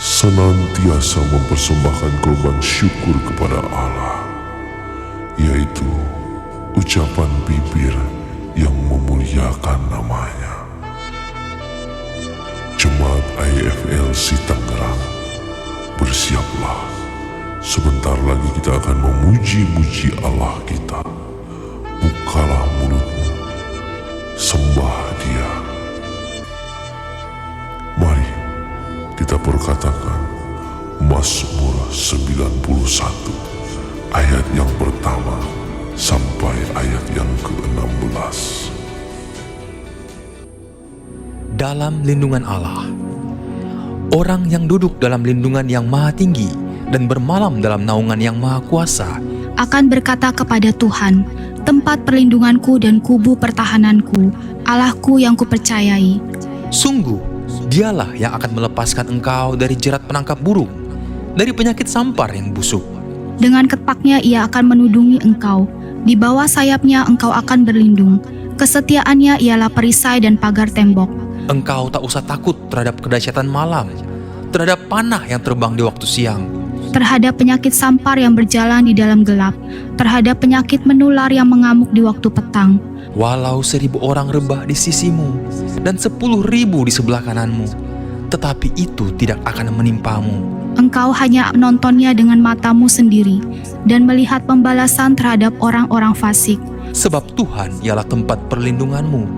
senantiasa mempersembahkan korban syukur kepada Allah, yaitu ucapan bibir yang memuliakan namanya. Jemaat IFLC Tangerang, bersiaplah, sebentar lagi kita akan memuji-muji Allah kita. Bukalah mulutmu, sembah Dia. Mari kita perkatakan Mazmur 91 ayat yang pertama sampai ayat yang ke-16. Dalam lindungan Allah. Orang yang duduk dalam lindungan yang maha tinggi dan bermalam dalam naungan yang maha kuasa akan berkata kepada Tuhan, tempat perlindunganku dan kubu pertahananku, Allahku yang kupercayai. Sungguh, Dialah yang akan melepaskan engkau dari jerat penangkap burung, dari penyakit sampar yang busuk. Dengan ketpaknya Ia akan menudungi engkau, di bawah sayapnya engkau akan berlindung. Kesetiaannya ialah perisai dan pagar tembok. Engkau tak usah takut terhadap kedahsyatan malam, terhadap panah yang terbang di waktu siang, Terhadap penyakit sampar yang berjalan di dalam gelap, terhadap penyakit menular yang mengamuk di waktu petang. walau 1000 orang rebah di sisimu dan 10.000 di sebelah kananmu, tetapi itu tidak akan menimpamu. Engkau hanya menontonnya dengan matamu sendiri dan melihat pembalasan terhadap orang-orang fasik. Sebab Tuhan ialah tempat perlindunganmu,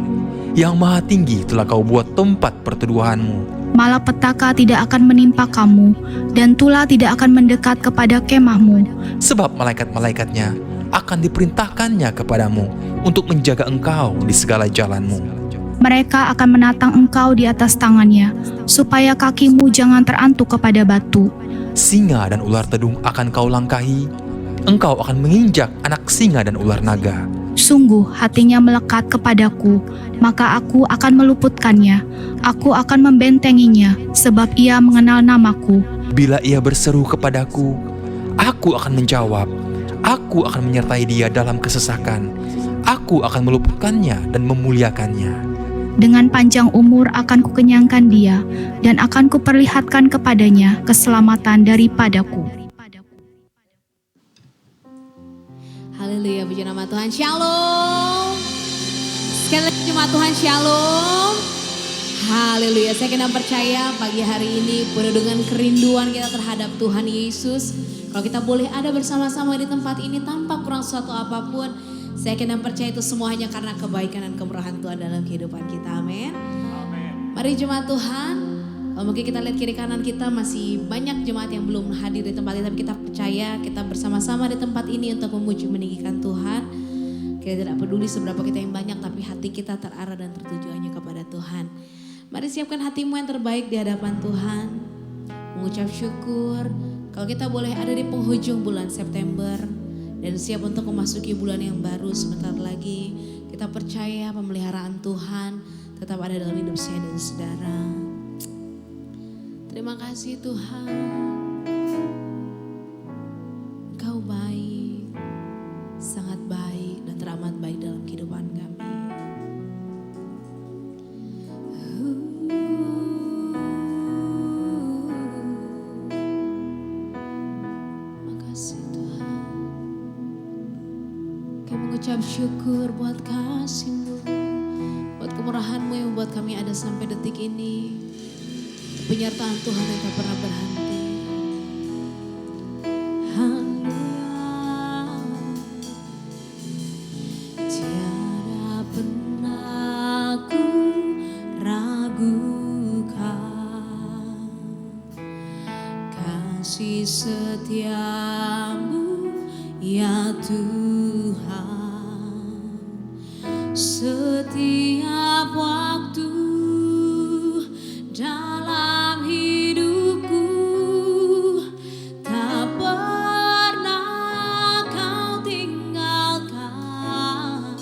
yang maha tinggi telah kau buat tempat perteduhanmu. Malapetaka tidak akan menimpa kamu, dan tulah tidak akan mendekat kepada kemahmu. Sebab malaikat-malaikatnya akan diperintahkannya kepadamu untuk menjaga engkau di segala jalanmu. Mereka akan menatang engkau di atas tangannya, supaya kakimu jangan terantuk kepada batu. Singa dan ular tedung akan kau langkahi, engkau akan menginjak anak singa dan ular naga. Sungguh hatinya melekat kepadaku, maka aku akan meluputkannya. Aku akan membentenginya, sebab ia mengenal namaku. Bila ia berseru kepadaku, aku akan menjawab. Aku akan menyertai dia dalam kesesakan. Aku akan meluputkannya dan memuliakannya. Dengan panjang umur akan kukenyangkan dia, dan akan kuperlihatkan kepadanya keselamatan daripadaku. Haleluya, puji nama Tuhan. Shalom. Sekali lagi jemaat Tuhan, shalom. Haleluya, saya kena percaya pagi hari ini penuh dengan kerinduan kita terhadap Tuhan Yesus. Kalau kita boleh ada bersama-sama di tempat ini tanpa kurang suatu apapun, saya kena percaya itu semua hanya karena kebaikan dan kemurahan Tuhan dalam kehidupan kita. Amin. Mari jemaat Tuhan. Kalau mungkin kita lihat kiri kanan kita masih banyak jemaat yang belum hadir di tempat ini, tapi kita percaya kita bersama-sama di tempat ini untuk memuji meninggikan Tuhan. Kita tidak peduli seberapa kita yang banyak, tapi hati kita terarah dan tertuju hanya kepada Tuhan. Mari siapkan hatimu yang terbaik di hadapan Tuhan, mengucap syukur. Kalau kita boleh ada di penghujung bulan September dan siap untuk memasuki bulan yang baru sebentar lagi, kita percaya pemeliharaan Tuhan tetap ada dalam hidup saya dan saudara. Terima kasih Tuhan, Engkau baik, sangat baik dan teramat baik dalam kehidupan kami. Makasih Tuhan, kami mengucap syukur buat kasih-Mu, buat kemurahan-Mu yang membuat kami ada sampai detik ini. Penyertaan Tuhan yang tak pernah berhenti. Haleluya. Tiada pernah ku ragukan kasih setiamu ya Tuhan. Setiap waktu dalam hidupku tak pernah Kau tinggalkan.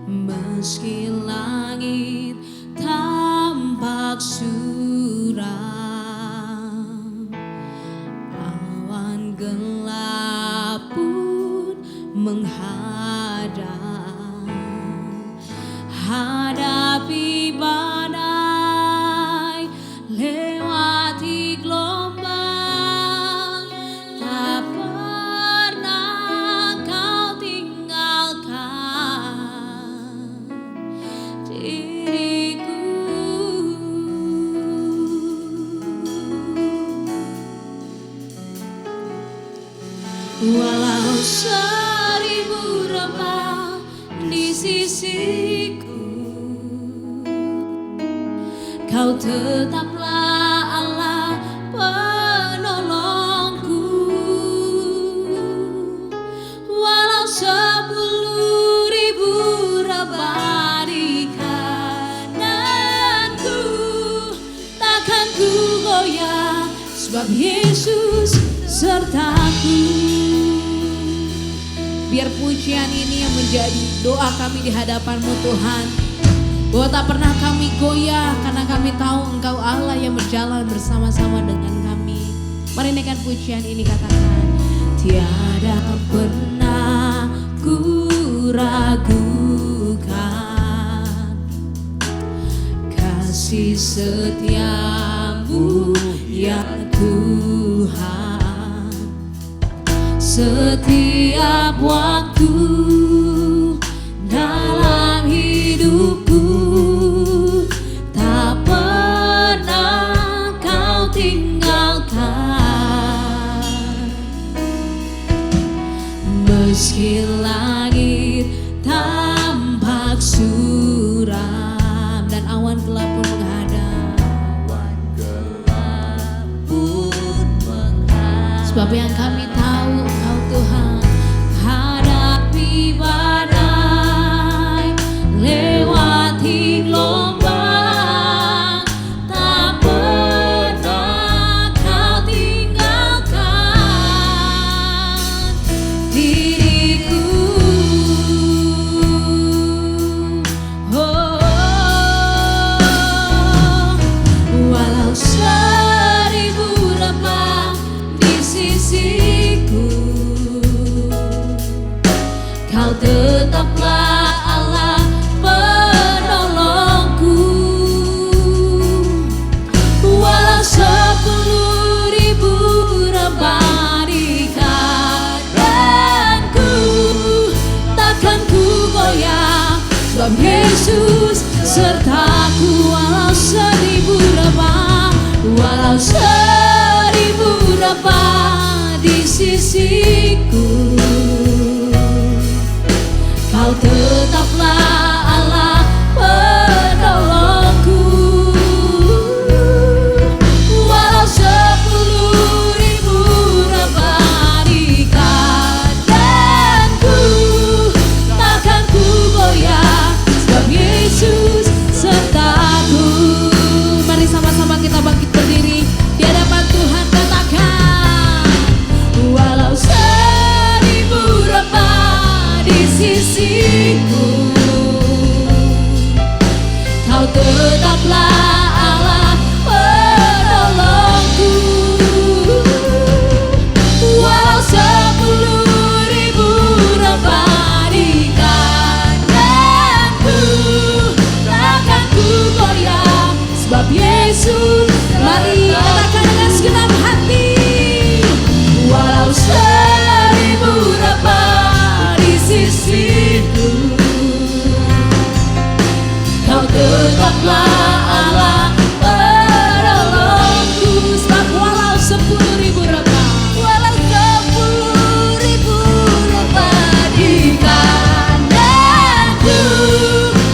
Meski langit tampak suram, awan gelap pun menghadap. Hadapi badai Kau tetaplah Allah penolongku. Walau 10.000 rebah di kananku, takkan ku goyah, sebab Yesus sertaku. Biar pujian ini yang menjadi doa kami di hadapan-Mu Tuhan, bahwa tak pernah kami goyah karena kami tahu Engkau Allah yang berjalan bersama-sama dengan kami. Mari naikkan pujian ini, katakan, tiada pernah ku ragukan kasih setiamu ya Tuhan. Setiap waktu dalam hidupku, tak pernah Kau tinggalkan. Meski langit tampak suram dan awan gelap pun menghadap, sebab yang kami tahu Engkau Tuhan hadapi badai, lewati gelombang, tak pernah Kau tinggalkan diriku. Walau 1000 rebah di sisiku, Kau tetaplah Allah penolongku. Walau 10.000 rebah di kananku, takkan ku goyah, sebab Yesus sertaku. Walau 1000 rebah, walau 1000 rebah di sisiku, Kau tetaplah Allah penolongku. Walau 10.000 rebah di kananku, takkan ku goyah, sebab Yesus sertaku. Mari sama-sama kita bangkit berdiri di hadapan Tuhan, katakan, walau 1000 rebah di sisiku, Kau tetaplah Allah penolongku. Walau 10.000 rebah di kananku, takkan ku goyah, sebab Yesus. Mari katakan dengan segenap hati, walau 1000 rebah di sisiku, Kau tetaplah Allah penolongku. Sebab walau 10.000 rebah, walau 10.000 rebah di kananku,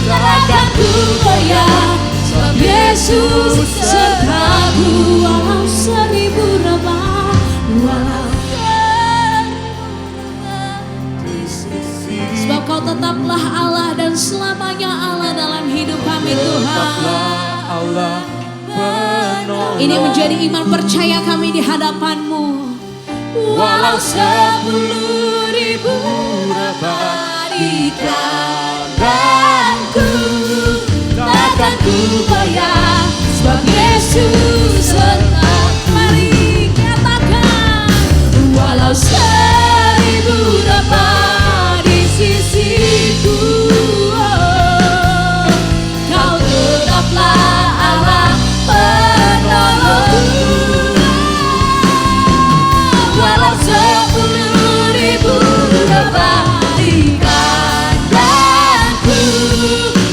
takkan ku goyah, sebab Yesus sertaku. Walau 1000 rebah, walau 1000 rebah di sisiku, sebab Kau tetaplah Allah dan selamanya Allah dalam hidup kami Tuhan. Ini menjadi iman percaya kami di hadapan-Mu. Walau 10.000 rebah di kananku, takkan ku goyah, sebab Yesus sertaku. Mari katakan, walau 1000 rebah di sisiku, Kau tetaplah Allah penolongku. Walau 10.000 rebah di kananku,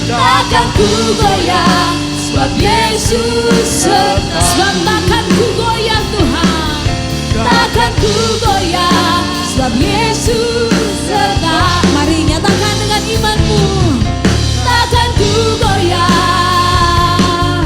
takkan ku goyah, sebab Yesus sertaku. Sebab takkan ku goyah Tuhan, takkan ku goyah, sebab Yesus serta. Mari nyatakan dengan imanmu, takkan ku goyah,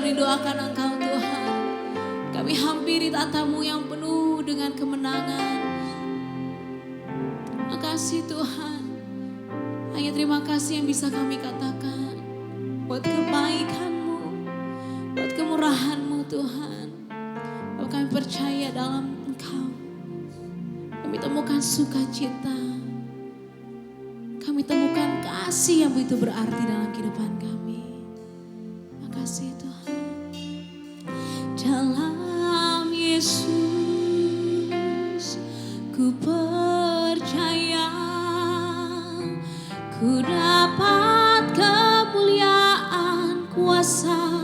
dan rindu akan Engkau Tuhan. Kami hampiri tatamu yang penuh dengan kemenangan. Makasih Tuhan. Hanya terima kasih yang bisa kami katakan. Buat kebaikan-Mu, buat kemurahan-Mu Tuhan. Bahwa kami percaya dalam Engkau. Kami temukan sukacita. Kami temukan kasih yang begitu berarti dalam kehidupan kami. Makasih Tuhan. Dalam Yesus ku percaya, ku dapat kemuliaan kuasa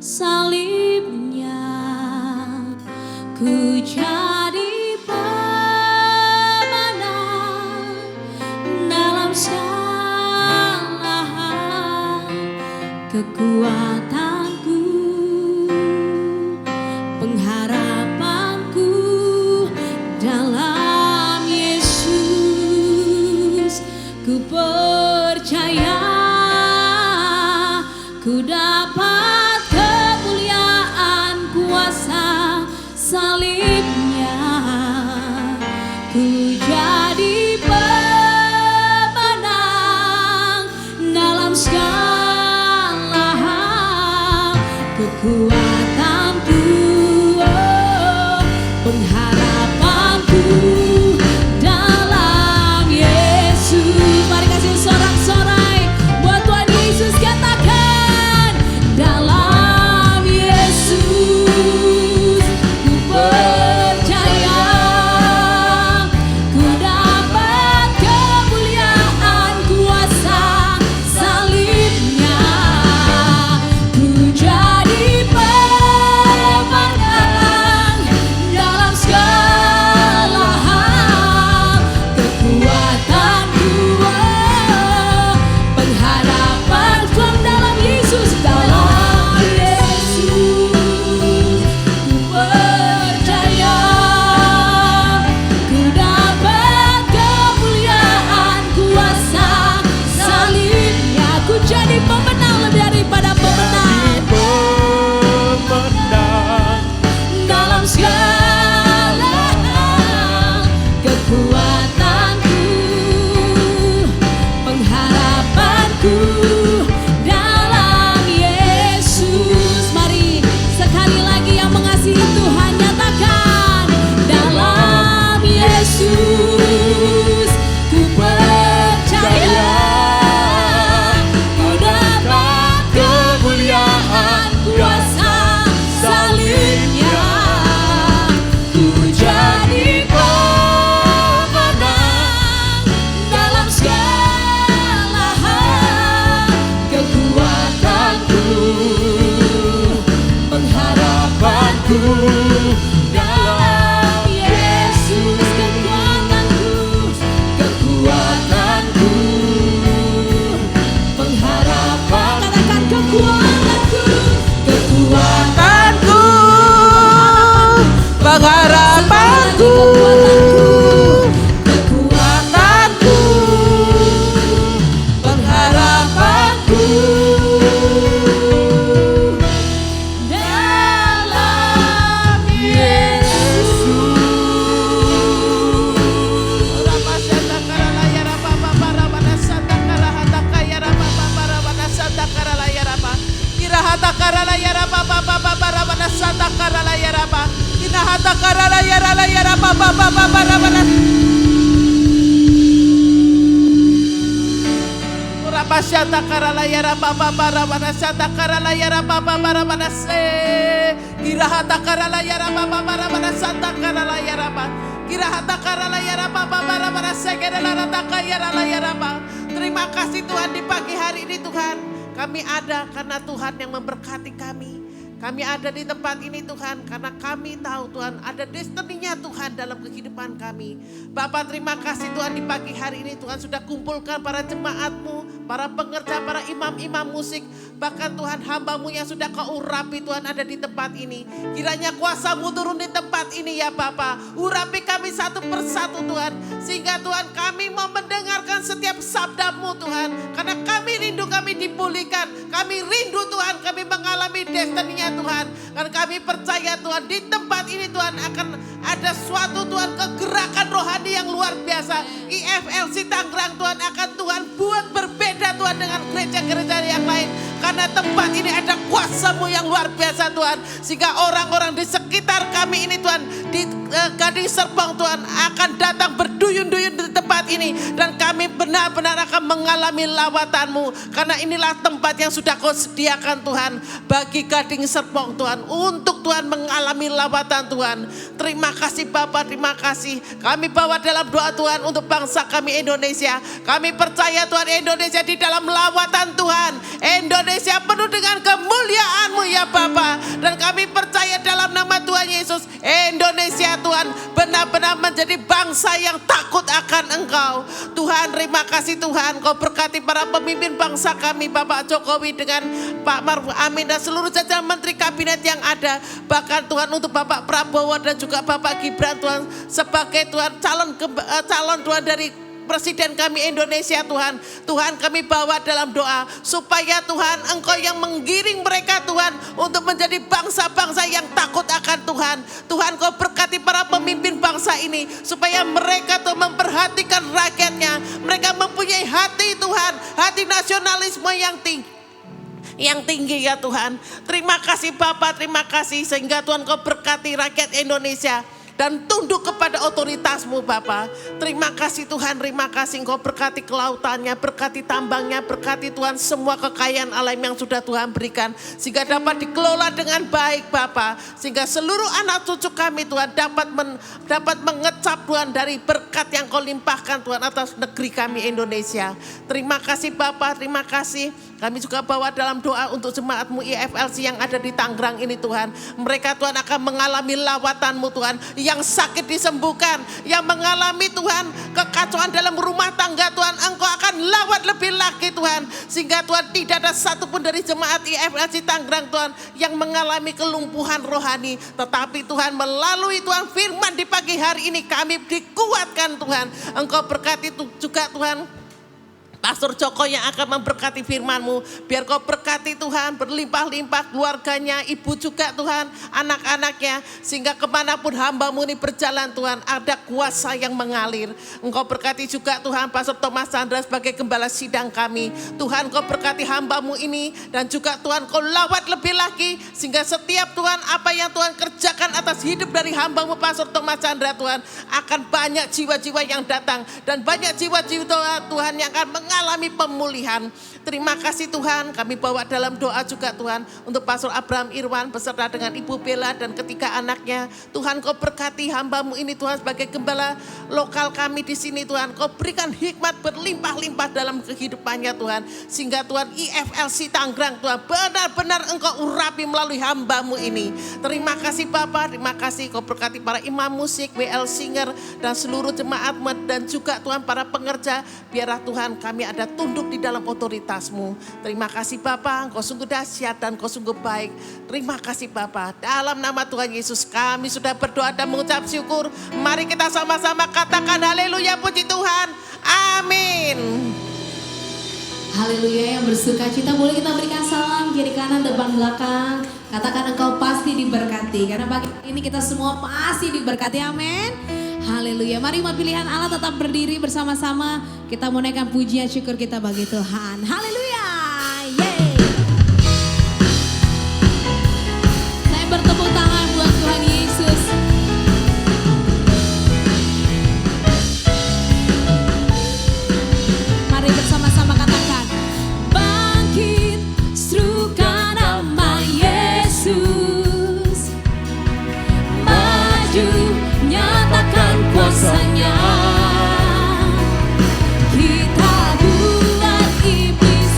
salibnya. Ku jadi pemenang dalam segala hal. Kekuatanku, pengharapanku dalam Yesus. Ku percaya, ku dapat kemuliaan kuasa salibnya. Ku jadi pemenang dalam segala hal. Kekuatanku, oh, pengharapanku dalam Yesus. Mari kasih sorak-sorai buat Tuhan Yesus, katakan dalam Yesus ku percaya, ku dapat kemuliaan kuasa salibnya. Ku jadi pemenang dalam segala hal. Kekuatanku, oh, pengharapanku dalam Yesus. Dalam Yesus ku percaya, ku dapat kemuliaan kuasa salibnya. Ku jadi pemenang, lebih daripada pemenang dalam segala hal. Kekuatanku, pengharapanku dalam Yesus. Mari sekali lagi yang mengasihi Tuhan nyatakan dalam Yesus ku percaya, ku dapat kemuliaan kuasa salibnya. Ku jadi pemenang dalam segala hal. Kekuatanku, pengharapanku dalam Yesus. Kekuatanku, pengharapan. Katakan kekuatanku, Kekuatanku, pengharapanku, kekuatanku, pengharapanku dalam Yesus. Terima kasih Tuhan di pagi hari ini Tuhan. Kami ada karena Tuhan yang memberkati kami. Kami ada di tempat ini Tuhan karena kami tahu Tuhan ada destininya Tuhan dalam kehidupan kami. Bapak terima kasih Tuhan di pagi hari ini Tuhan sudah kumpulkan para jemaat-Mu, para pengerja, para imam-imam musik. Bahkan Tuhan hamba-Mu yang sudah Kau urapi Tuhan ada di tempat ini. Kiranya kuasa-Mu turun di tempat ini ya Bapak. Urapi kami satu persatu Tuhan. Sehingga Tuhan kami mau mendengarkan setiap sabda-Mu Tuhan. Karena kami rindu kami dipulihkan. Kami rindu Tuhan kami mengalami destininya Tuhan. Dan kami percaya Tuhan di tempat ini Tuhan akan ada suatu Tuhan kegerakan rohani yang luar biasa. IFLC Tangerang Tuhan akan Tuhan buat berbeda Tuhan dengan gereja-gereja yang lain. Karena tempat ini ada kuasa-Mu yang luar biasa Tuhan. Sehingga orang-orang di sekitar kami ini Tuhan, di Gading Serpong Tuhan akan datang berduyun-duyun di tempat ini. Dan kami benar-benar akan mengalami lawatan-Mu. Karena inilah tempat yang sudah Kau sediakan Tuhan bagi Gading Serpong Tuhan. Untuk Tuhan mengalami lawatan Tuhan. Terima kasih Bapa, terima kasih. Kami bawa dalam doa Tuhan untuk bangsa kami Indonesia. Kami percaya Tuhan Indonesia di dalam lawatan Tuhan. Indonesia penuh dengan kemuliaan-Mu ya Bapa. Dan kami percaya dalam nama Tuhan Yesus, Indonesia Tuhan benar-benar menjadi bangsa yang takut akan Engkau. Tuhan terima kasih Tuhan, Kau berkati para pemimpin bangsa kami, Bapak Jokowi dengan Pak Maruf Amin dan seluruh jajaran menteri kabinet yang ada. Bahkan Tuhan untuk Bapak Prabowo dan juga Bapak Gibran Tuhan sebagai Tuhan calon Tuhan dari Presiden kami Indonesia Tuhan. Tuhan kami bawa dalam doa supaya Tuhan Engkau yang menggiring mereka Tuhan untuk menjadi bangsa-bangsa yang takut akan Tuhan. Tuhan Kau berkati para pemimpin bangsa ini supaya mereka tuh memperhatikan rakyatnya. Mereka mempunyai hati Tuhan, hati nasionalisme yang tinggi ya Tuhan. Terima kasih Bapa, terima kasih sehingga Tuhan Kau berkati rakyat Indonesia dan tunduk kepada otoritas-Mu Bapa. Terima kasih Tuhan, terima kasih Engkau berkati kelautannya, berkati tambangnya, berkati Tuhan semua kekayaan alam yang sudah Tuhan berikan. Sehingga dapat dikelola dengan baik Bapa. Sehingga seluruh anak cucu kami Tuhan dapat mengecap Tuhan dari berkat yang Kau limpahkan Tuhan atas negeri kami Indonesia. Terima kasih Bapa, terima kasih. Kami juga bawa dalam doa untuk jemaat-Mu IFLC yang ada di Tangerang ini Tuhan. Mereka Tuhan akan mengalami lawatan-Mu Tuhan. Yang sakit disembuhkan. Yang mengalami Tuhan kekacauan dalam rumah tangga Tuhan. Engkau akan lawat lebih lagi Tuhan. Sehingga Tuhan tidak ada satupun dari jemaat IFLC Tangerang Tuhan yang mengalami kelumpuhan rohani. Tetapi Tuhan melalui Tuhan firman di pagi hari ini kami dikuatkan Tuhan. Engkau berkati juga Tuhan Pastor Joko yang akan memberkati firman-Mu. Biar Kau berkati Tuhan, berlimpah-limpah keluarganya, ibu juga Tuhan, anak-anaknya. Sehingga kemanapun hamba-Mu ini berjalan Tuhan, ada kuasa yang mengalir. Engkau berkati juga Tuhan Pastor Thomas Chandra sebagai gembala sidang kami. Tuhan Kau berkati hamba-Mu ini dan juga Tuhan Kau lawat lebih lagi. Sehingga setiap Tuhan apa yang Tuhan kerjakan atas hidup dari hamba-Mu Pastor Thomas Chandra Tuhan, akan banyak jiwa-jiwa yang datang. Dan banyak jiwa-jiwa Tuhan yang akan mengalami pemulihan. Terima kasih Tuhan, kami bawa dalam doa juga Tuhan untuk Pastor Abraham Irwan beserta dengan Ibu Bella dan ketiga anaknya. Tuhan Kau berkati hamba-Mu ini Tuhan sebagai gembala lokal kami di sini Tuhan. Kau berikan hikmat berlimpah-limpah dalam kehidupannya Tuhan. Sehingga Tuhan IFLC Tangerang Tuhan benar-benar Engkau urapi melalui hamba-Mu ini. Terima kasih Bapa, terima kasih Kau berkati para imam musik, WL Singer dan seluruh jemaat dan juga Tuhan para pengerja. Biarlah Tuhan kami ada tunduk di dalam otoritas-Mu. Terima kasih Bapa, Engkau sungguh dahsyat dan Engkau sungguh baik. Terima kasih Bapa. Dalam nama Tuhan Yesus kami sudah berdoa dan mengucap syukur. Mari kita sama-sama katakan haleluya, puji Tuhan. Amin. Haleluya, yang bersuka cita boleh kita berikan salam kiri kanan depan belakang. Katakan engkau pasti diberkati. Karena pagi ini kita semua pasti diberkati, amin. Haleluya, mari umat pilihan Allah tetap berdiri bersama-sama. Kita menaikkan pujian syukur kita bagi Tuhan. Haleluya, yeay. Saya bertepuk tangan buat Tuhan Yesus. Mari bersama-sama katakan, bangkit serukan nama Yesus, maju nyatakan kuasa-Nya. Kita buat iblis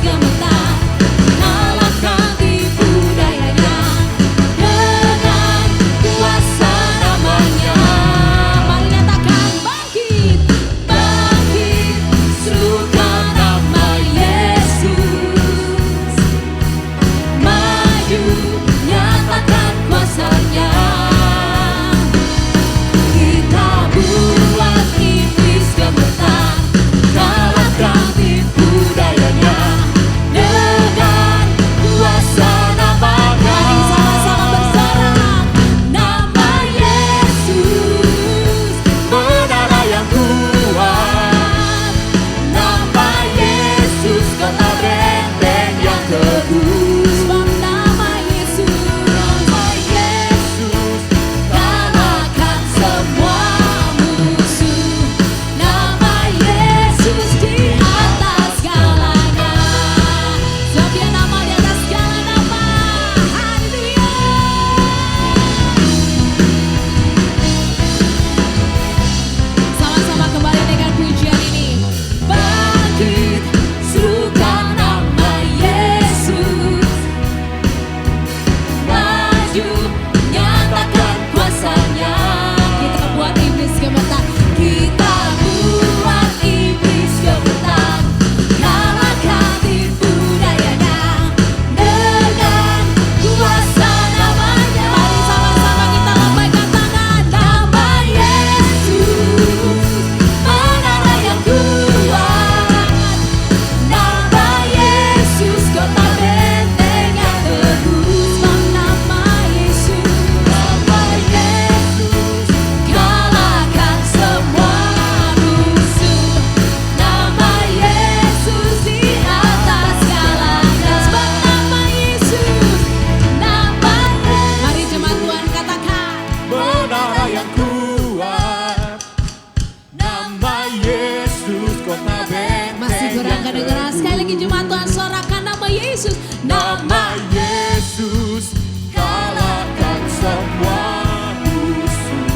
lagi jemaat Tuhan, sorakan nama Yesus. Nama Yesus kalahkan semua musuh.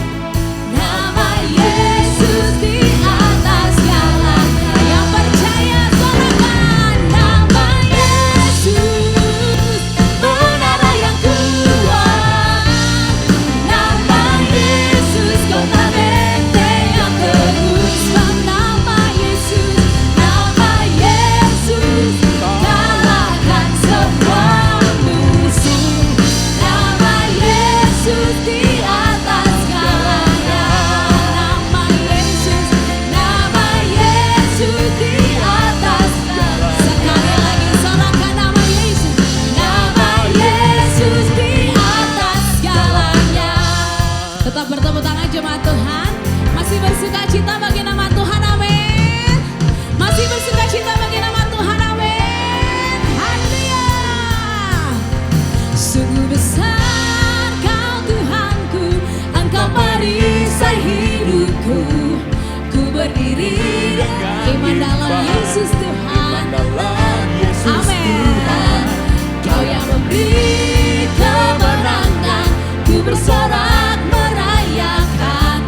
Nama Yesus di atas segalanya. Yang percaya sorakan nama Yesus, menara yang kuat. Nama Yesus kota benteng yang teguh. Sebab nama Yesus kalahkan semua musuh. Nama Yesus di atas segalanya. Nama Yesus di atas segalanya. Sekali lagi sorakan nama Yesus. Nama Yesus di atas segalanya. Tetap bertepuk tangan jemaat Tuhan. Masih bersuka cita bagi nama Tuhan, amin. Masih bersuka cita bagi nama Tuhan, amin. Haleluya. Sungguh besar Kau Tuhanku, Engkau perisai hidupku. Ku berdiri dengan iman dalam Yesus Tuhan. Amin. Kau yang memberi kemenangan, ku bersorak merayakan.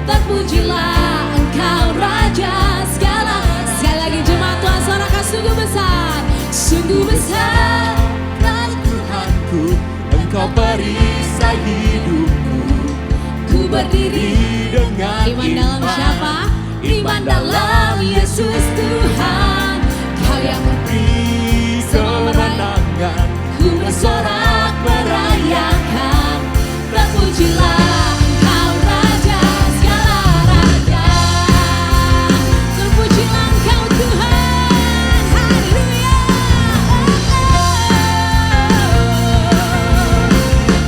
Terpujilah Engkau Raja segala. Sekali lagi jemaat Tuhan, sorakan sungguh besar. Sungguh besar Kau Tuhanku, Engkau perisai hidupku. ku berdiri Dengan iman dalam siapa? Iman dalam Yesus Tuhan. Kau yang memberi kemenangan, ku bersorak merayakan. Terpujilah Engkau Raja segala raja. Terpujilah Engkau Tuhan. Haleluya.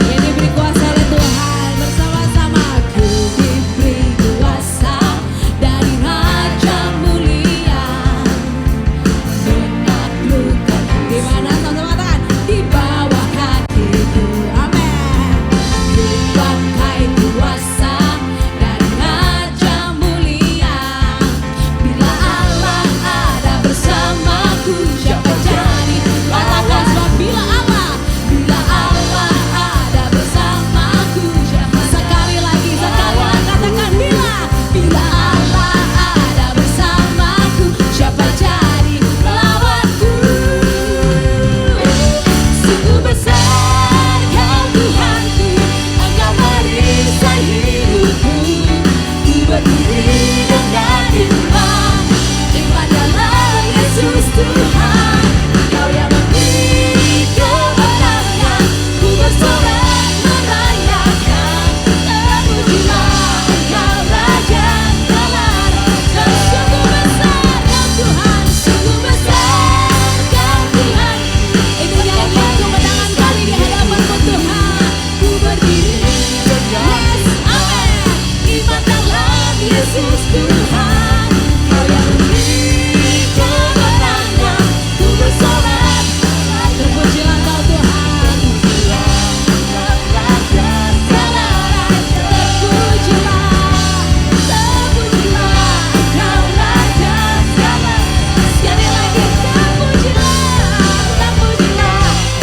Yang diberi kuasa oleh Tuhan, bersama-sama ku diberi kuasa dari Raja mulia. Menaklukkan di mana sama-sama katakan, di bawah kakiku. Amin. Ku pakai kuasa dari Raja mulia. Bila Allah ada bersamaku, siapa jadi lawanku? Sebab bila Allah ada bersamaku, siapa? Sekali lagi katakan, bila Allah ada bersamaku, siapa jadi lawanku? Sungguh besar Kau Tuhanku, Engkau perisai hidupku. Ku berdiri dengan iman dalam Yesus Tuhan. Kau yang memberi kemenangan, ku bersorak merayakan. Terpujilah Engkau Raja segala raja. Sungguh besar Kau Tuhan, sungguh besar Kau Tuhan. Ini nyanyian kemenangan kami di hadapan-Mu Tuhan. Ku berdiri dengan amin, iman dalam Yesus Tuhan. Kau yang memberi kemenangan, ku bersorak. Terpujilah Kau Tuhan. Segala raja. Terpujilah Engkau Raja segala. Sekali lagi terpujilah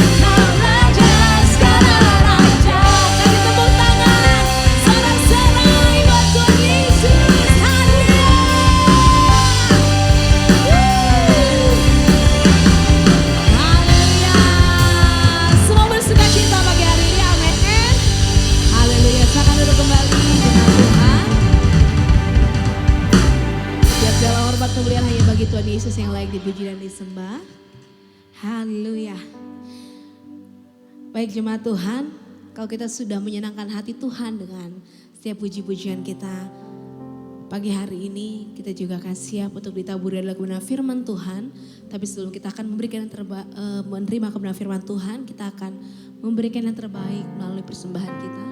Engkau Raja segala raja. Kasih tepuk tangan, sorak-sorai buat Tuhan Yesus. Haleluya. Haleluya. Semua bersuka cita pagi hari ini, amin. Haleluya. Silakan duduk kembali jemaat Tuhan. Setiap segala hormat kemuliaan hanya bagi Tuhan Yesus yang layak dipuji dan disembah. Haleluya. Baik jemaat Tuhan, kalau kita sudah menyenangkan hati Tuhan dengan setiap puji-pujian kita, pagi hari ini kita juga akan siap untuk ditaburi adalah kebenaran firman Tuhan. Tapi sebelum kita akan memberikan yang menerima kebenaran firman Tuhan, kita akan memberikan yang terbaik melalui persembahan kita.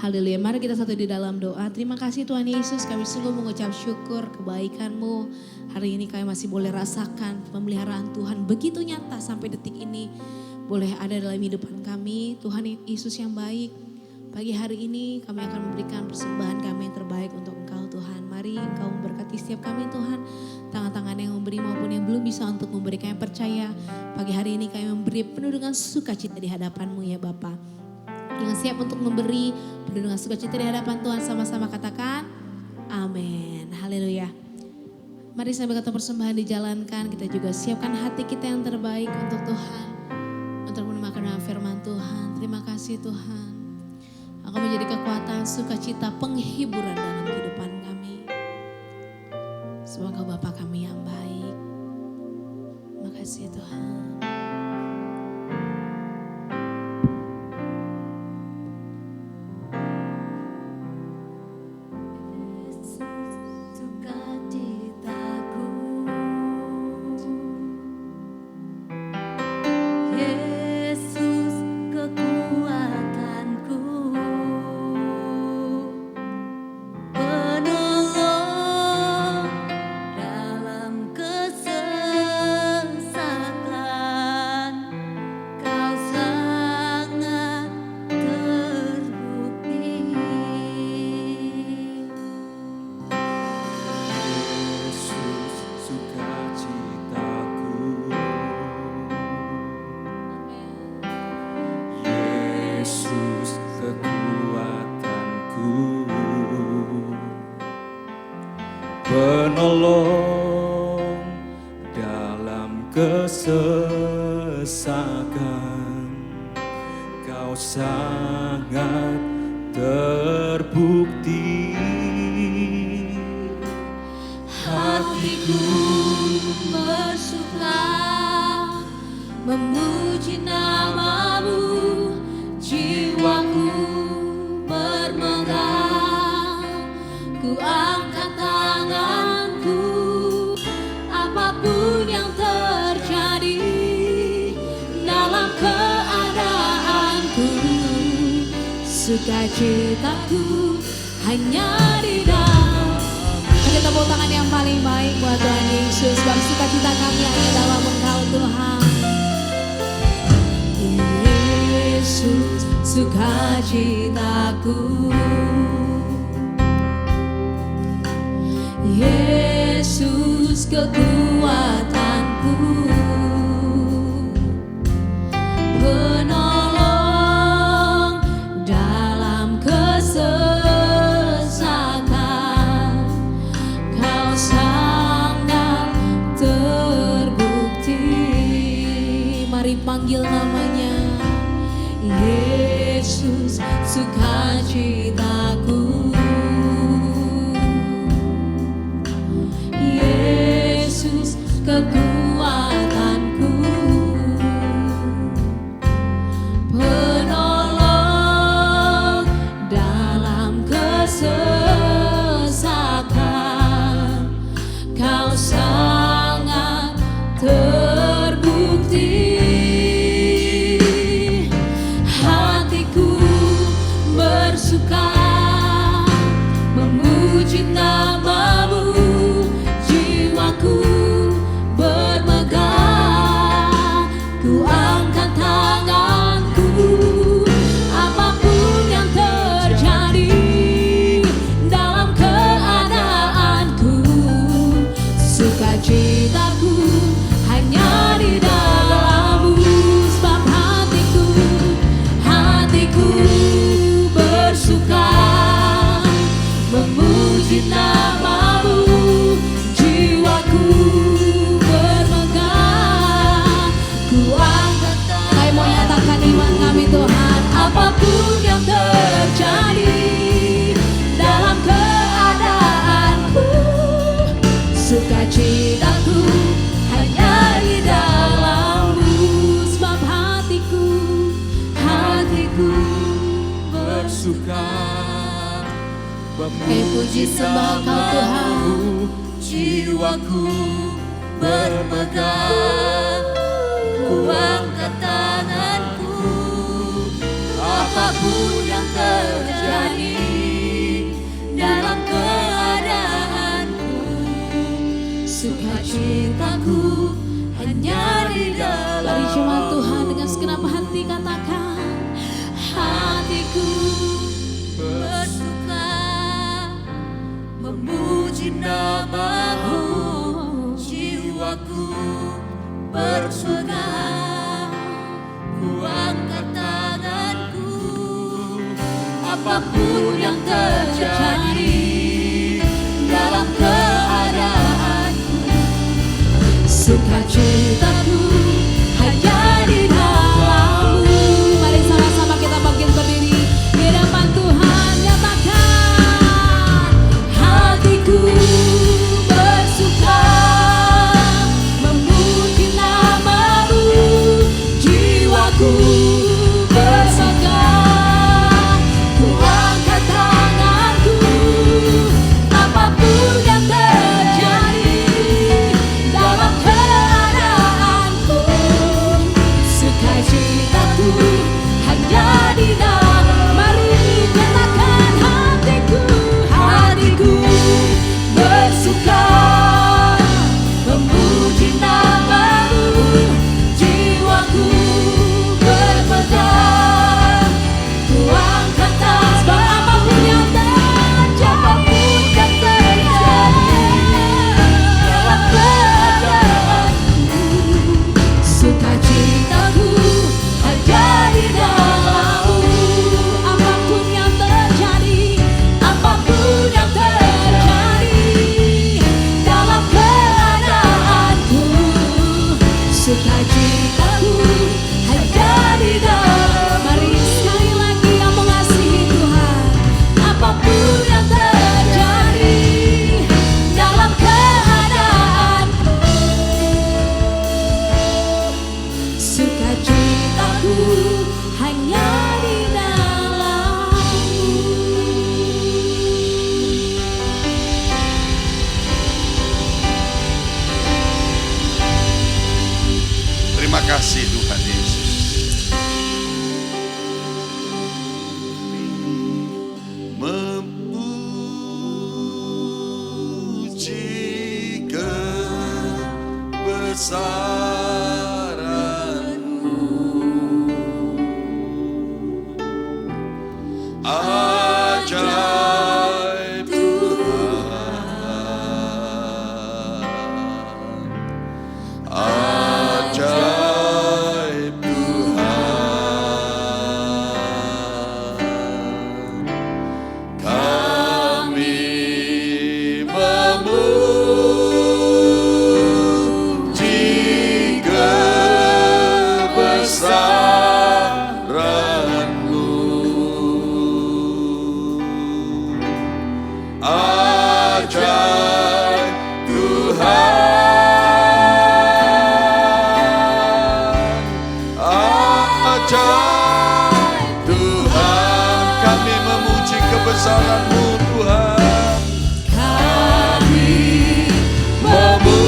Haleluya, mari kita satu di dalam doa. Terima kasih Tuhan Yesus, kami sungguh mengucap syukur kebaikan-Mu. Hari ini kami masih boleh rasakan pemeliharaan Tuhan begitu nyata sampai detik ini. Boleh ada dalam hidupan kami, Tuhan Yesus yang baik. Pagi hari ini kami akan memberikan persembahan kami yang terbaik untuk Engkau Tuhan. Mari Engkau memberkati setiap kami Tuhan. Tangan-tangan yang memberi maupun yang belum bisa untuk memberi, kami percaya pagi hari ini kami memberi penuh dengan sukacita di hadapan-Mu ya Bapa. Yang siap untuk memberi penuh dengan sukacita di hadapan Tuhan, sama-sama katakan amin. Haleluya. Mari sambil kata persembahan dijalankan, kita juga siapkan hati kita yang terbaik untuk Tuhan. Untuk menerima firman Tuhan. Terima kasih Tuhan. Engkau menjadi kekuatan, sukacita, penghiburan dalam kehidupan kami. Semoga Bapa kami yang baik. Makasih Tuhan. Penolong dalam kesesakan, Kau sangat terbukti. Hatiku bersuka memuji nama-Mu, jiwaku bermegah, ku angkat tanganku, apapun yang terjadi dalam keadaanku, sukacitaku hanya di dalam. Kita tepuk tangan yang paling baik buat Tuhan Yesus, sebab sukacita kami hanya dalam Engkau Tuhan. Yesus sukacitaku, Yesus kekuatanku, penolong dalam kesesakan, Kau sangat terbukti. Mari panggil namanya, Yesus sukacitaku, Yesus kekuatanku, penolong dalam kesesakan, Kau sangat terbukti. Hatiku bersuka memuji nama-Mu, jiwaku bermegah, ku angkat tanganku, apapun yang terjadi dalam keadaanku, sukacitaku hanya di dalam-Mu, sebab hatiku bersuka memuji nama-Mu, jiwaku bermegah, ku angkat tangan. Kami mau nyatakan iman kami Tuhan, apapun yang terjadi dalam keadaanku, sukacitaku hanya di dalam-Mu, sebab hatiku bersuka Kami puji sembah Kau Tuhan, jiwaku bermegah, ku angkat tanganku, apapun yang terjadi dalam keadaanku, sukacitaku hanya di dalam. Mari jemaat Tuhan dengan segenap hati katakan, hatiku bersuka memuji nama-Mu, jiwaku bersuka, ku angkat tanganku, apapun yang terjadi dalam keadaanku, sukacitaku hanya di dalam-Mu. Mari sama-sama kita bangkit berdiri di hadapan Tuhan, nyatakan Hatiku bersuka memuji nama-Mu, jiwaku bersuka, ku angkat tanganku, apapun yang terjadi dalam keadaanku, sukacitaku hanya di dalam. Mari nyatakan hatiku bersuka memuji nama-Mu, jiwaku berpegang, ku angkat tangan, apapun yang terjadi dalam keadaanku, sukacitaku hanya di dalam-Mu. apapun yang terjadi, Apapun yang terjadi dalam keadaanku, sukacitaku hanya di dalam. mari sekali lagi yang mengasihi Tuhan. Apapun yang terjadi dalam keadaanku, sukacitaku hanya di dalam-Mu. Terima kasih Tuhan Yesus. Memuji kebesaran-Mu, ajaib Tuhan, ajaib Tuhan, kami memuji kebesaran-Mu, ajaib Tuhan, ajaib Tuhan, kami memuji kebesaran-Mu Tuhan, kami memuji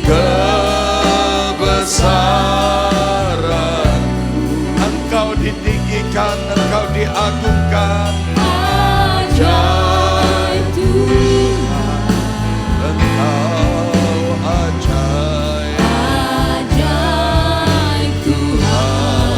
kebesaran-Mu. Engkau ditinggikan, Engkau diagungkan, ajaib Tuhan, Engkau ajaib, ajaib Tuhan,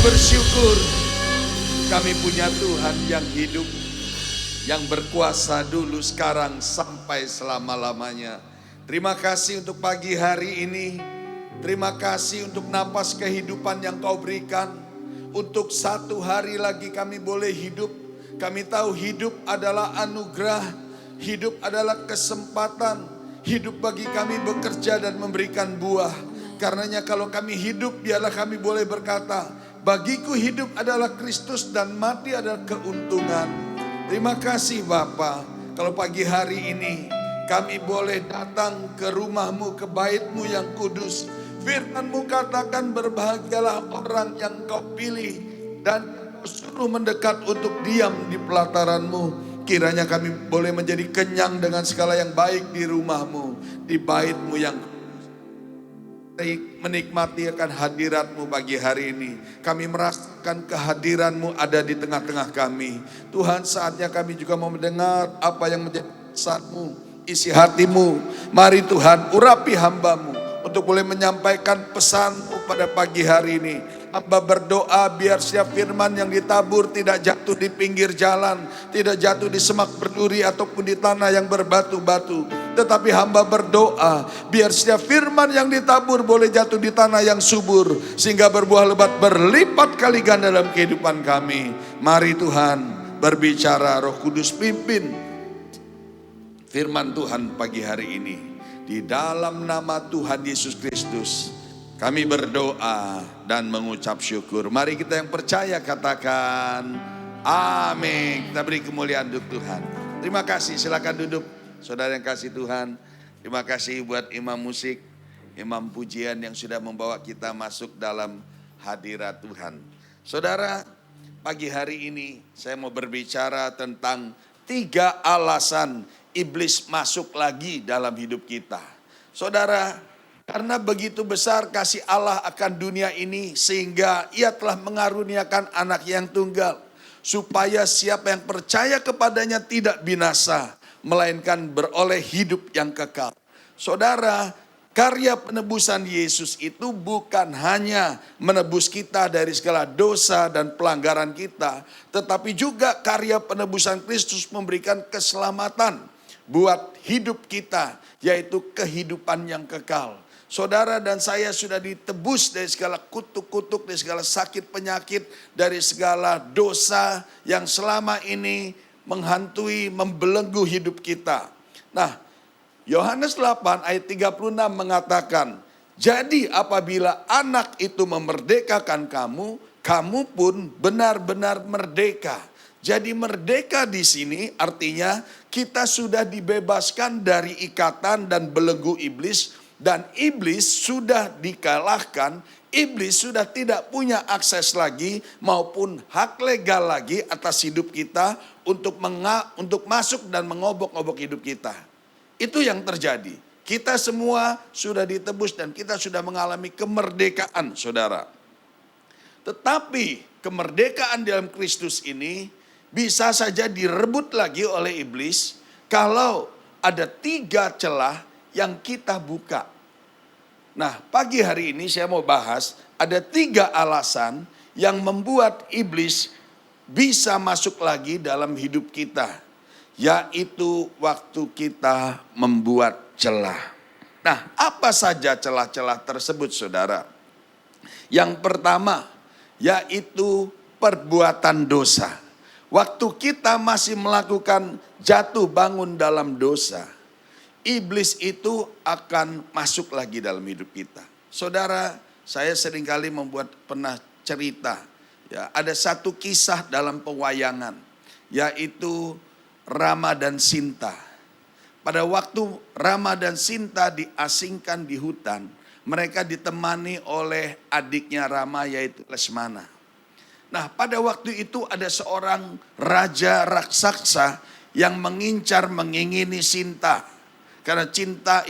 bersyukur kami punya Tuhan yang hidup, yang berkuasa dulu, sekarang, sampai selama-lamanya. Terima kasih untuk pagi hari ini. Terima kasih untuk napas kehidupan yang Kau berikan. Untuk satu hari lagi kami boleh hidup. Kami tahu hidup adalah anugerah, hidup adalah kesempatan, hidup bagi kami bekerja dan memberikan buah. Karenanya kalau kami hidup, biarlah kami boleh berkata, bagiku hidup adalah Kristus dan mati adalah keuntungan. Terima kasih Bapa, kalau pagi hari ini kami boleh datang ke rumah-Mu, ke bait-Mu yang kudus. Firman-Mu katakan berbahagialah orang yang Kau pilih dan Kau suruh mendekat untuk diam di pelataran-Mu. Kiranya kami boleh menjadi kenyang dengan segala yang baik di rumah-Mu, di bait-Mu yang menikmati akan hadirat-Mu pagi hari ini. Kami merasakan kehadiran-Mu ada di tengah-tengah kami. Tuhan, saatnya kami juga mau mendengar apa yang menjadi pesan-Mu, isi hati-Mu. Mari Tuhan, urapi hamba-Mu untuk boleh menyampaikan pesan-Mu pada pagi hari ini. Hamba berdoa biar setiap firman yang ditabur tidak jatuh di pinggir jalan, tidak jatuh di semak berduri ataupun di tanah yang berbatu-batu. Tetapi hamba berdoa biar setiap firman yang ditabur boleh jatuh di tanah yang subur, sehingga berbuah lebat berlipat kali ganda dalam kehidupan kami. Mari Tuhan berbicara, Roh Kudus pimpin firman Tuhan pagi hari ini. Di dalam nama Tuhan Yesus Kristus kami berdoa dan mengucap syukur. Mari kita yang percaya katakan amin. Kita beri kemuliaan untuk Tuhan. Terima kasih, silakan duduk saudara yang kasih Tuhan. Terima kasih buat imam musik, imam pujian yang sudah membawa kita masuk dalam hadirat Tuhan. Saudara, pagi hari ini saya mau berbicara tentang 3 alasan iblis masuk lagi dalam hidup kita. Saudara, karena begitu besar kasih Allah akan dunia ini sehingga Ia telah mengaruniakan anak yang tunggal, supaya siapa yang percaya kepadanya tidak binasa, melainkan beroleh hidup yang kekal. Saudara, karya penebusan Yesus itu bukan hanya menebus kita dari segala dosa dan pelanggaran kita, tetapi juga karya penebusan Kristus memberikan keselamatan buat hidup kita, yaitu kehidupan yang kekal. Saudara dan saya sudah ditebus dari segala kutuk-kutuk, dari segala sakit penyakit, dari segala dosa yang selama ini menghantui, membelenggu hidup kita. Nah, Yohanes 8 ayat 36 mengatakan, jadi apabila anak itu memerdekakan kamu, kamu pun benar-benar merdeka. Jadi merdeka di sini artinya kita sudah dibebaskan dari ikatan dan belenggu iblis. Dan iblis sudah dikalahkan, iblis sudah tidak punya akses lagi maupun hak legal lagi atas hidup kita untuk masuk dan mengobok-obok hidup kita. Itu yang terjadi. Kita semua sudah ditebus dan kita sudah mengalami kemerdekaan, saudara. Tetapi kemerdekaan dalam Kristus ini bisa saja direbut lagi oleh iblis kalau ada 3 celah yang kita buka. Nah, pagi hari ini saya mau bahas ada 3 alasan yang membuat iblis bisa masuk lagi dalam hidup kita, yaitu waktu kita membuat celah. Nah, apa saja celah-celah tersebut, saudara? Yang pertama, yaitu perbuatan dosa. Waktu kita masih melakukan jatuh bangun dalam dosa, iblis itu akan masuk lagi dalam hidup kita. Saudara, saya seringkali pernah cerita. Ya, ada satu kisah dalam pewayangan, yaitu Rama dan Sinta. Pada waktu Rama dan Sinta diasingkan di hutan, mereka ditemani oleh adiknya Rama, yaitu Lesmana. Nah, pada waktu itu ada seorang raja raksasa yang mengingini Sinta. Karena Sinta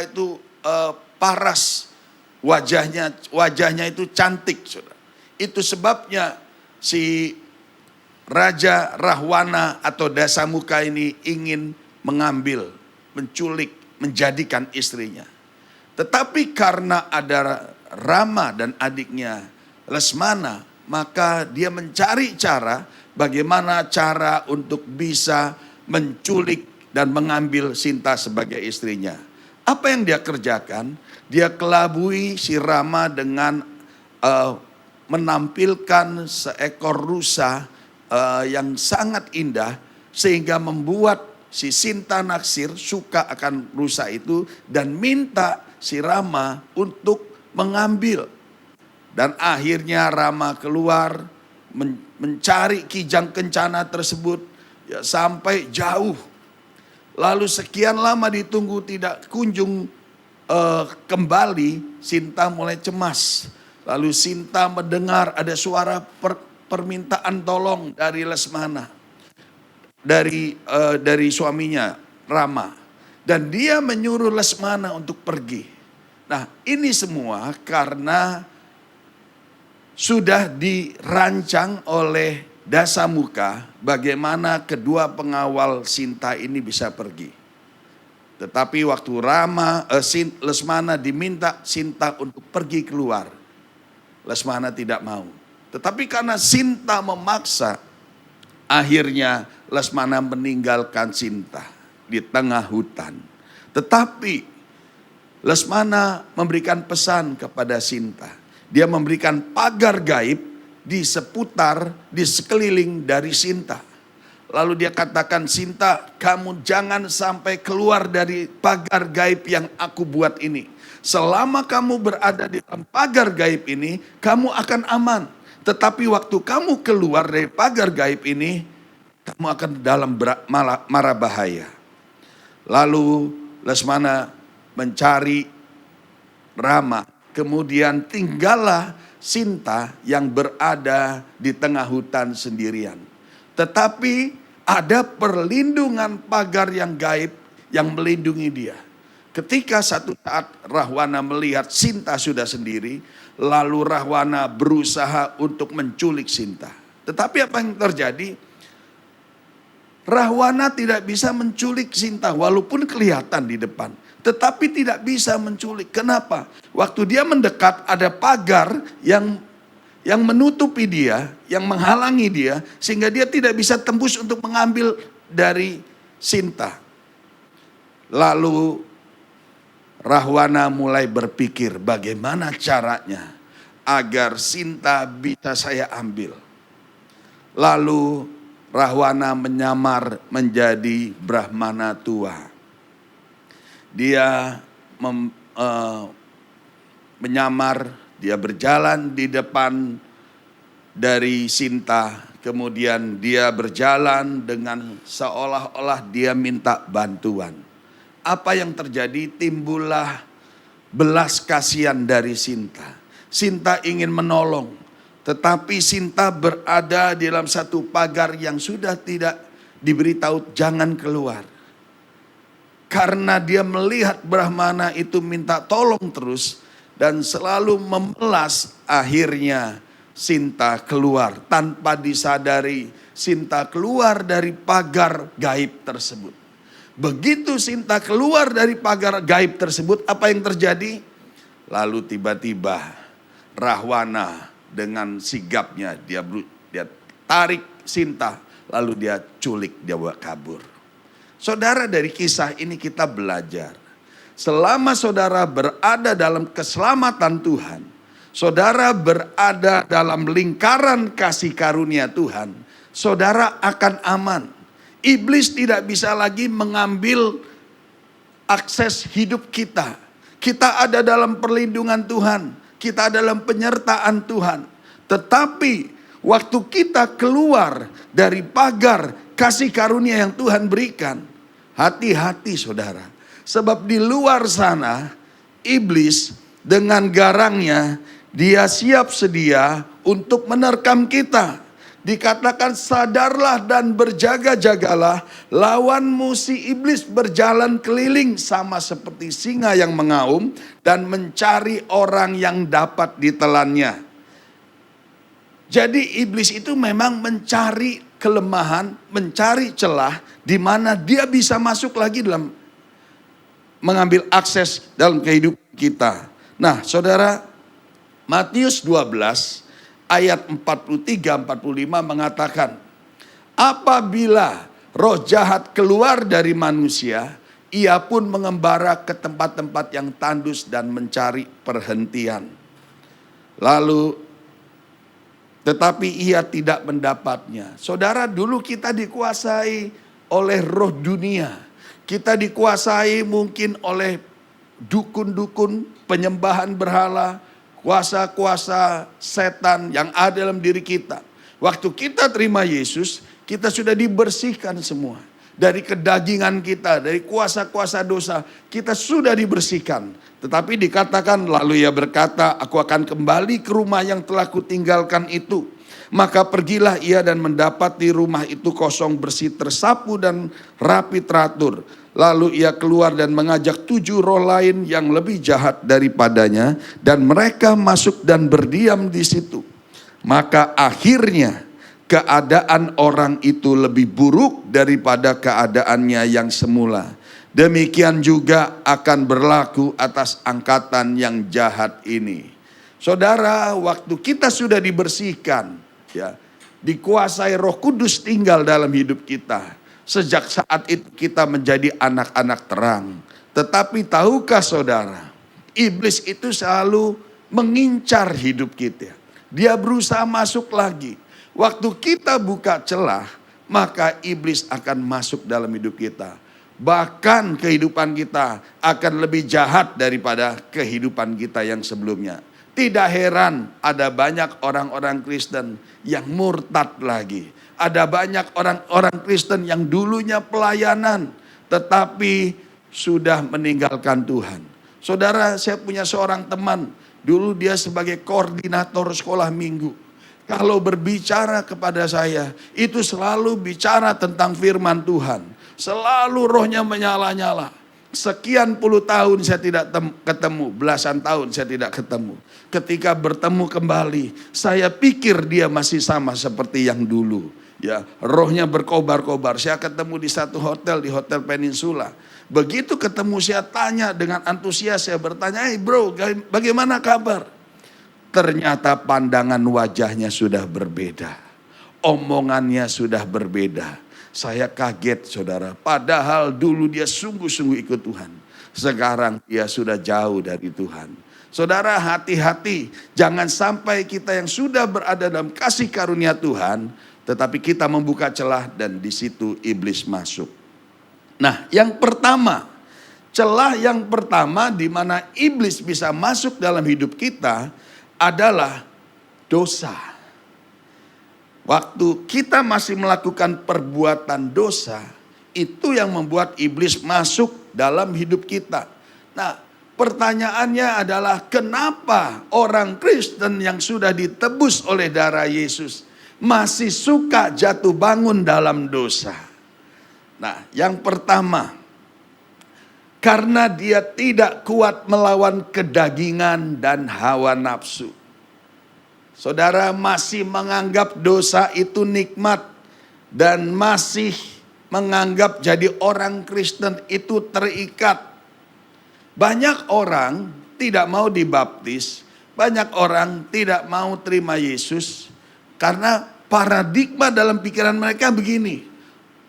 itu paras, wajahnya itu cantik, saudara. Itu sebabnya si Raja Rahwana atau Dasamuka ini ingin mengambil, menculik, menjadikan istrinya. Tetapi karena ada Rama dan adiknya Lesmana, maka dia mencari cara bagaimana cara untuk bisa menculik dan mengambil Sinta sebagai istrinya. Apa yang dia kerjakan? Dia kelabui si Rama dengan menampilkan seekor rusa yang sangat indah, sehingga membuat si Sinta naksir, suka akan rusa itu, dan minta si Rama untuk mengambil. Dan akhirnya Rama keluar mencari kijang kencana tersebut ya, sampai jauh. Lalu sekian lama ditunggu tidak kunjung kembali, Sinta mulai cemas. Lalu Sinta mendengar ada suara permintaan tolong dari Lesmana, dari suaminya Rama, dan dia menyuruh Lesmana untuk pergi. Nah, ini semua karena sudah dirancang oleh Dasamuka bagaimana kedua pengawal Sinta ini bisa pergi. Tetapi waktu Lesmana diminta Sinta untuk pergi keluar, Lesmana tidak mau. Tetapi karena Sinta memaksa, akhirnya Lesmana meninggalkan Sinta di tengah hutan. Tetapi Lesmana memberikan pesan kepada Sinta. Dia memberikan pagar gaib di seputar, di sekeliling dari Sinta. Lalu dia katakan, Sinta, kamu jangan sampai keluar dari pagar gaib yang aku buat ini. Selama kamu berada di dalam pagar gaib ini, kamu akan aman. Tetapi waktu kamu keluar dari pagar gaib ini, kamu akan dalam mara bahaya. Lalu Lesmana mencari Rama. Kemudian tinggallah Sinta yang berada di tengah hutan sendirian. Tetapi ada perlindungan pagar yang gaib yang melindungi dia. Ketika satu saat Rahwana melihat Sinta sudah sendiri, lalu Rahwana berusaha untuk menculik Sinta. Tetapi apa yang terjadi? Rahwana tidak bisa menculik Sinta walaupun kelihatan di depan. Tetapi tidak bisa menculik. Kenapa? Waktu dia mendekat ada pagar yang menutupi dia, yang menghalangi dia, sehingga dia tidak bisa tembus untuk mengambil dari Sinta. Lalu Rahwana mulai berpikir bagaimana caranya agar Sinta bisa saya ambil. Lalu Rahwana menyamar menjadi Brahmana tua. Dia menyamar, dia berjalan di depan dari Sinta. Kemudian dia berjalan dengan seolah-olah dia minta bantuan. Apa yang terjadi? Timbullah belas kasihan dari Sinta. Sinta ingin menolong. Tetapi Sinta berada di dalam satu pagar yang sudah tidak diberitahu jangan keluar. Karena dia melihat Brahmana itu minta tolong terus dan selalu memelas, akhirnya Sinta keluar tanpa disadari. Sinta keluar dari pagar gaib tersebut. Begitu Sinta keluar dari pagar gaib tersebut, apa yang terjadi? Lalu tiba-tiba Rahwana dengan sigapnya dia tarik Sinta, lalu dia culik, dia bawa kabur. Saudara, dari kisah ini kita belajar. Selama saudara berada dalam keselamatan Tuhan, saudara berada dalam lingkaran kasih karunia Tuhan, saudara akan aman. Iblis tidak bisa lagi mengambil akses hidup kita. Kita ada dalam perlindungan Tuhan, kita dalam penyertaan Tuhan. Tetapi waktu kita keluar dari pagar kasih karunia yang Tuhan berikan, hati-hati saudara. Sebab di luar sana, iblis dengan garangnya, dia siap sedia untuk menerkam kita. Dikatakan sadarlah dan berjaga-jagalah, lawanmu si iblis berjalan keliling sama seperti singa yang mengaum dan mencari orang yang dapat ditelannya. Jadi iblis itu memang mencari kelemahan, mencari celah di mana dia bisa masuk lagi dalam mengambil akses dalam kehidupan kita. Nah, saudara, Matius 12 ayat 43-45 mengatakan, apabila roh jahat keluar dari manusia, ia pun mengembara ke tempat-tempat yang tandus dan mencari perhentian. Lalu, tetapi ia tidak mendapatnya. Saudara, dulu kita dikuasai oleh roh dunia. Kita dikuasai mungkin oleh dukun-dukun, penyembahan berhala, kuasa-kuasa setan yang ada dalam diri kita. Waktu kita terima Yesus, kita sudah dibersihkan semua. Dari kedagingan kita, dari kuasa-kuasa dosa, kita sudah dibersihkan. Tetapi dikatakan, lalu ia berkata, aku akan kembali ke rumah yang telah kutinggalkan itu. Maka pergilah ia dan mendapati rumah itu kosong, bersih, tersapu dan rapi teratur. Lalu ia keluar dan mengajak 7 roh lain yang lebih jahat daripadanya. Dan mereka masuk dan berdiam di situ. Maka akhirnya keadaan orang itu lebih buruk daripada keadaannya yang semula. Demikian juga akan berlaku atas angkatan yang jahat ini. Saudara, waktu kita sudah dibersihkan, ya, dikuasai Roh Kudus tinggal dalam hidup kita. Sejak saat itu kita menjadi anak-anak terang. Tetapi tahukah saudara, iblis itu selalu mengincar hidup kita. Dia berusaha masuk lagi. Waktu kita buka celah, maka iblis akan masuk dalam hidup kita. Bahkan kehidupan kita akan lebih jahat daripada kehidupan kita yang sebelumnya. Tidak heran ada banyak orang-orang Kristen yang murtad lagi. Ada banyak orang-orang Kristen yang dulunya pelayanan, tetapi sudah meninggalkan Tuhan. Saudara, saya punya seorang teman, dulu dia sebagai koordinator sekolah minggu. Kalau berbicara kepada saya, itu selalu bicara tentang firman Tuhan. Selalu rohnya menyala-nyala. Sekian puluh tahun saya tidak ketemu, belasan tahun saya tidak ketemu. Ketika bertemu kembali, saya pikir dia masih sama seperti yang dulu. Ya, rohnya berkobar-kobar. Saya ketemu di satu hotel, di Hotel Peninsula. Begitu ketemu saya tanya dengan antusias, saya bertanya, "Hey bro, bagaimana kabar?" Ternyata pandangan wajahnya sudah berbeda. Omongannya sudah berbeda. Saya kaget saudara. Padahal dulu dia sungguh-sungguh ikut Tuhan. Sekarang dia sudah jauh dari Tuhan. Saudara, hati-hati. Jangan sampai kita yang sudah berada dalam kasih karunia Tuhan, tetapi kita membuka celah dan di situ iblis masuk. Nah, yang pertama, celah yang pertama di mana iblis bisa masuk dalam hidup kita adalah dosa. Waktu kita masih melakukan perbuatan dosa, itu yang membuat iblis masuk dalam hidup kita. Nah, pertanyaannya adalah kenapa orang Kristen yang sudah ditebus oleh darah Yesus masih suka jatuh bangun dalam dosa? Nah, yang pertama, karena dia tidak kuat melawan kedagingan dan hawa nafsu. Saudara masih menganggap dosa itu nikmat dan masih menganggap jadi orang Kristen itu terikat. Banyak orang tidak mau dibaptis, banyak orang tidak mau terima Yesus karena paradigma dalam pikiran mereka begini.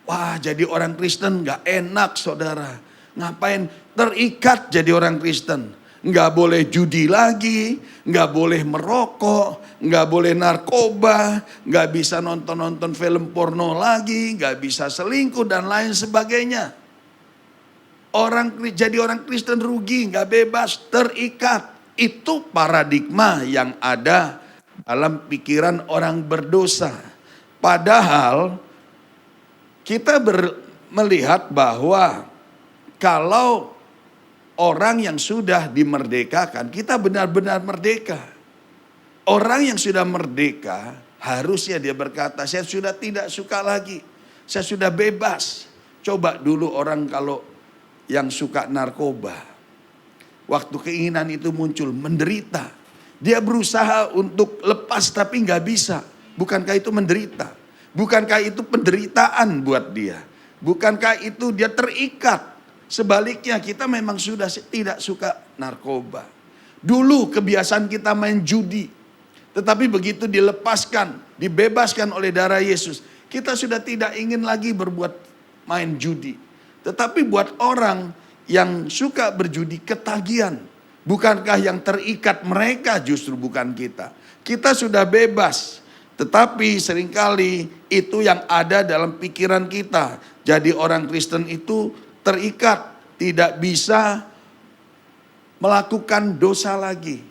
Wah, jadi orang Kristen gak enak saudara. Ngapain terikat jadi orang Kristen? Nggak boleh judi lagi, nggak boleh merokok, nggak boleh narkoba, nggak bisa nonton-nonton film porno lagi, nggak bisa selingkuh dan lain sebagainya. Jadi orang Kristen rugi, nggak bebas, terikat. Itu paradigma yang ada dalam pikiran orang berdosa. Padahal kita melihat bahwa kalau orang yang sudah dimerdekakan, kita benar-benar merdeka. Orang yang sudah merdeka, harusnya dia berkata, saya sudah tidak suka lagi. Saya sudah bebas. Coba dulu orang kalau yang suka narkoba. Waktu keinginan itu muncul, menderita. Dia berusaha untuk lepas tapi nggak bisa. Bukankah itu menderita? Bukankah itu penderitaan buat dia? Bukankah itu dia terikat? Sebaliknya kita memang sudah tidak suka narkoba. Dulu kebiasaan kita main judi. Tetapi begitu dilepaskan, dibebaskan oleh darah Yesus, kita sudah tidak ingin lagi berbuat main judi. Tetapi buat orang yang suka berjudi, ketagihan. Bukankah yang terikat mereka justru bukan kita. Kita sudah bebas. Tetapi seringkali itu yang ada dalam pikiran kita. Jadi orang Kristen itu terikat, tidak bisa melakukan dosa lagi.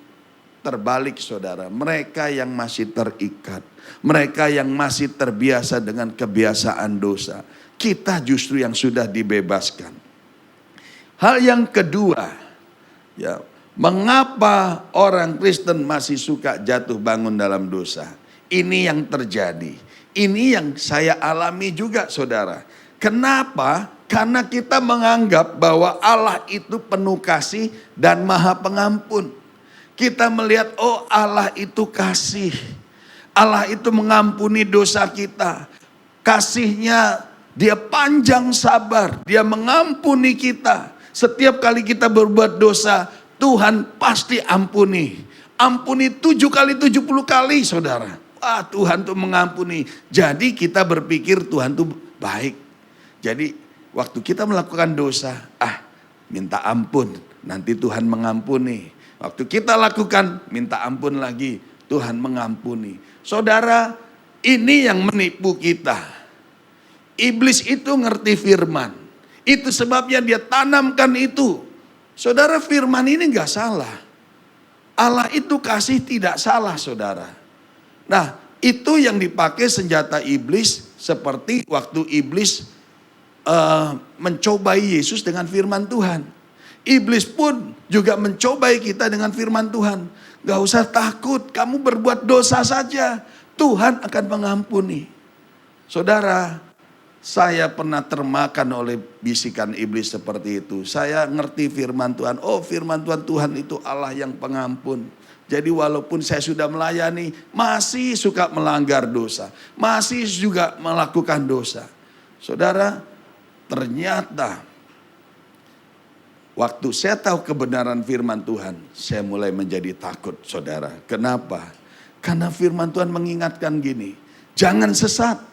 Terbalik saudara, mereka yang masih terikat, mereka yang masih terbiasa dengan kebiasaan dosa, kita justru yang sudah dibebaskan. Hal yang kedua, ya, mengapa orang Kristen masih suka jatuh bangun dalam dosa? Ini yang terjadi. Ini yang saya alami juga saudara. Kenapa? Karena kita menganggap bahwa Allah itu penuh kasih dan maha pengampun. Kita melihat, oh Allah itu kasih. Allah itu mengampuni dosa kita. Kasihnya dia panjang sabar. Dia mengampuni kita. Setiap kali kita berbuat dosa, Tuhan pasti ampuni. Ampuni 7 kali 70 kali saudara. Tuhan tuh mengampuni. Jadi kita berpikir Tuhan tuh baik. Jadi waktu kita melakukan dosa, minta ampun. Nanti Tuhan mengampuni. Waktu kita lakukan, minta ampun lagi. Tuhan mengampuni. Saudara, ini yang menipu kita. Iblis itu ngerti firman. Itu sebabnya dia tanamkan itu. Saudara, firman ini gak salah. Allah itu kasih tidak salah saudara. Nah, itu yang dipakai senjata iblis seperti waktu iblis mencobai Yesus dengan firman Tuhan. Iblis pun juga mencobai kita dengan firman Tuhan. Gak usah takut, kamu berbuat dosa saja. Tuhan akan mengampuni. Saudara, saya pernah termakan oleh bisikan iblis seperti itu. Saya ngerti firman Tuhan. Oh, firman Tuhan itu Allah yang pengampun. Jadi walaupun saya sudah melayani, masih suka melanggar dosa. Masih juga melakukan dosa. Saudara, ternyata waktu saya tahu kebenaran firman Tuhan, saya mulai menjadi takut saudara. Kenapa? Karena firman Tuhan mengingatkan gini, jangan sesat.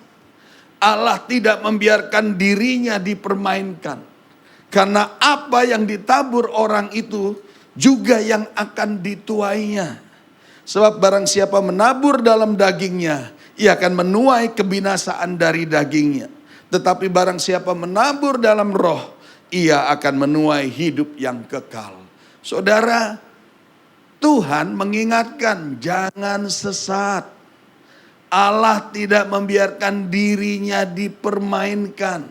Allah tidak membiarkan dirinya dipermainkan. Karena apa yang ditabur orang itu juga yang akan dituainya. Sebab barang siapa menabur dalam dagingnya, ia akan menuai kebinasaan dari dagingnya. Tetapi barang siapa menabur dalam roh, ia akan menuai hidup yang kekal. Saudara, Tuhan mengingatkan jangan sesat. Allah tidak membiarkan dirinya dipermainkan.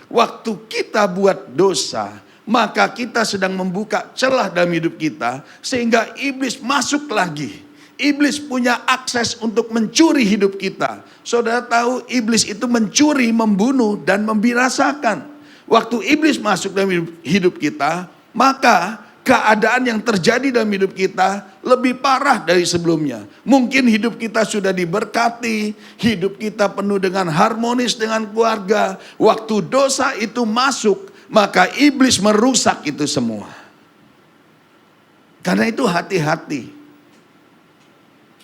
Waktu kita buat dosa, maka kita sedang membuka celah dalam hidup kita sehingga iblis masuk lagi. Iblis punya akses untuk mencuri hidup kita. Saudara tahu iblis itu mencuri, membunuh dan membinasakan. Waktu iblis masuk dalam hidup kita, maka keadaan yang terjadi dalam hidup kita lebih parah dari sebelumnya. Mungkin hidup kita sudah diberkati, hidup kita penuh dengan harmonis dengan keluarga. Waktu dosa itu masuk, maka iblis merusak itu semua. Karena itu hati-hati.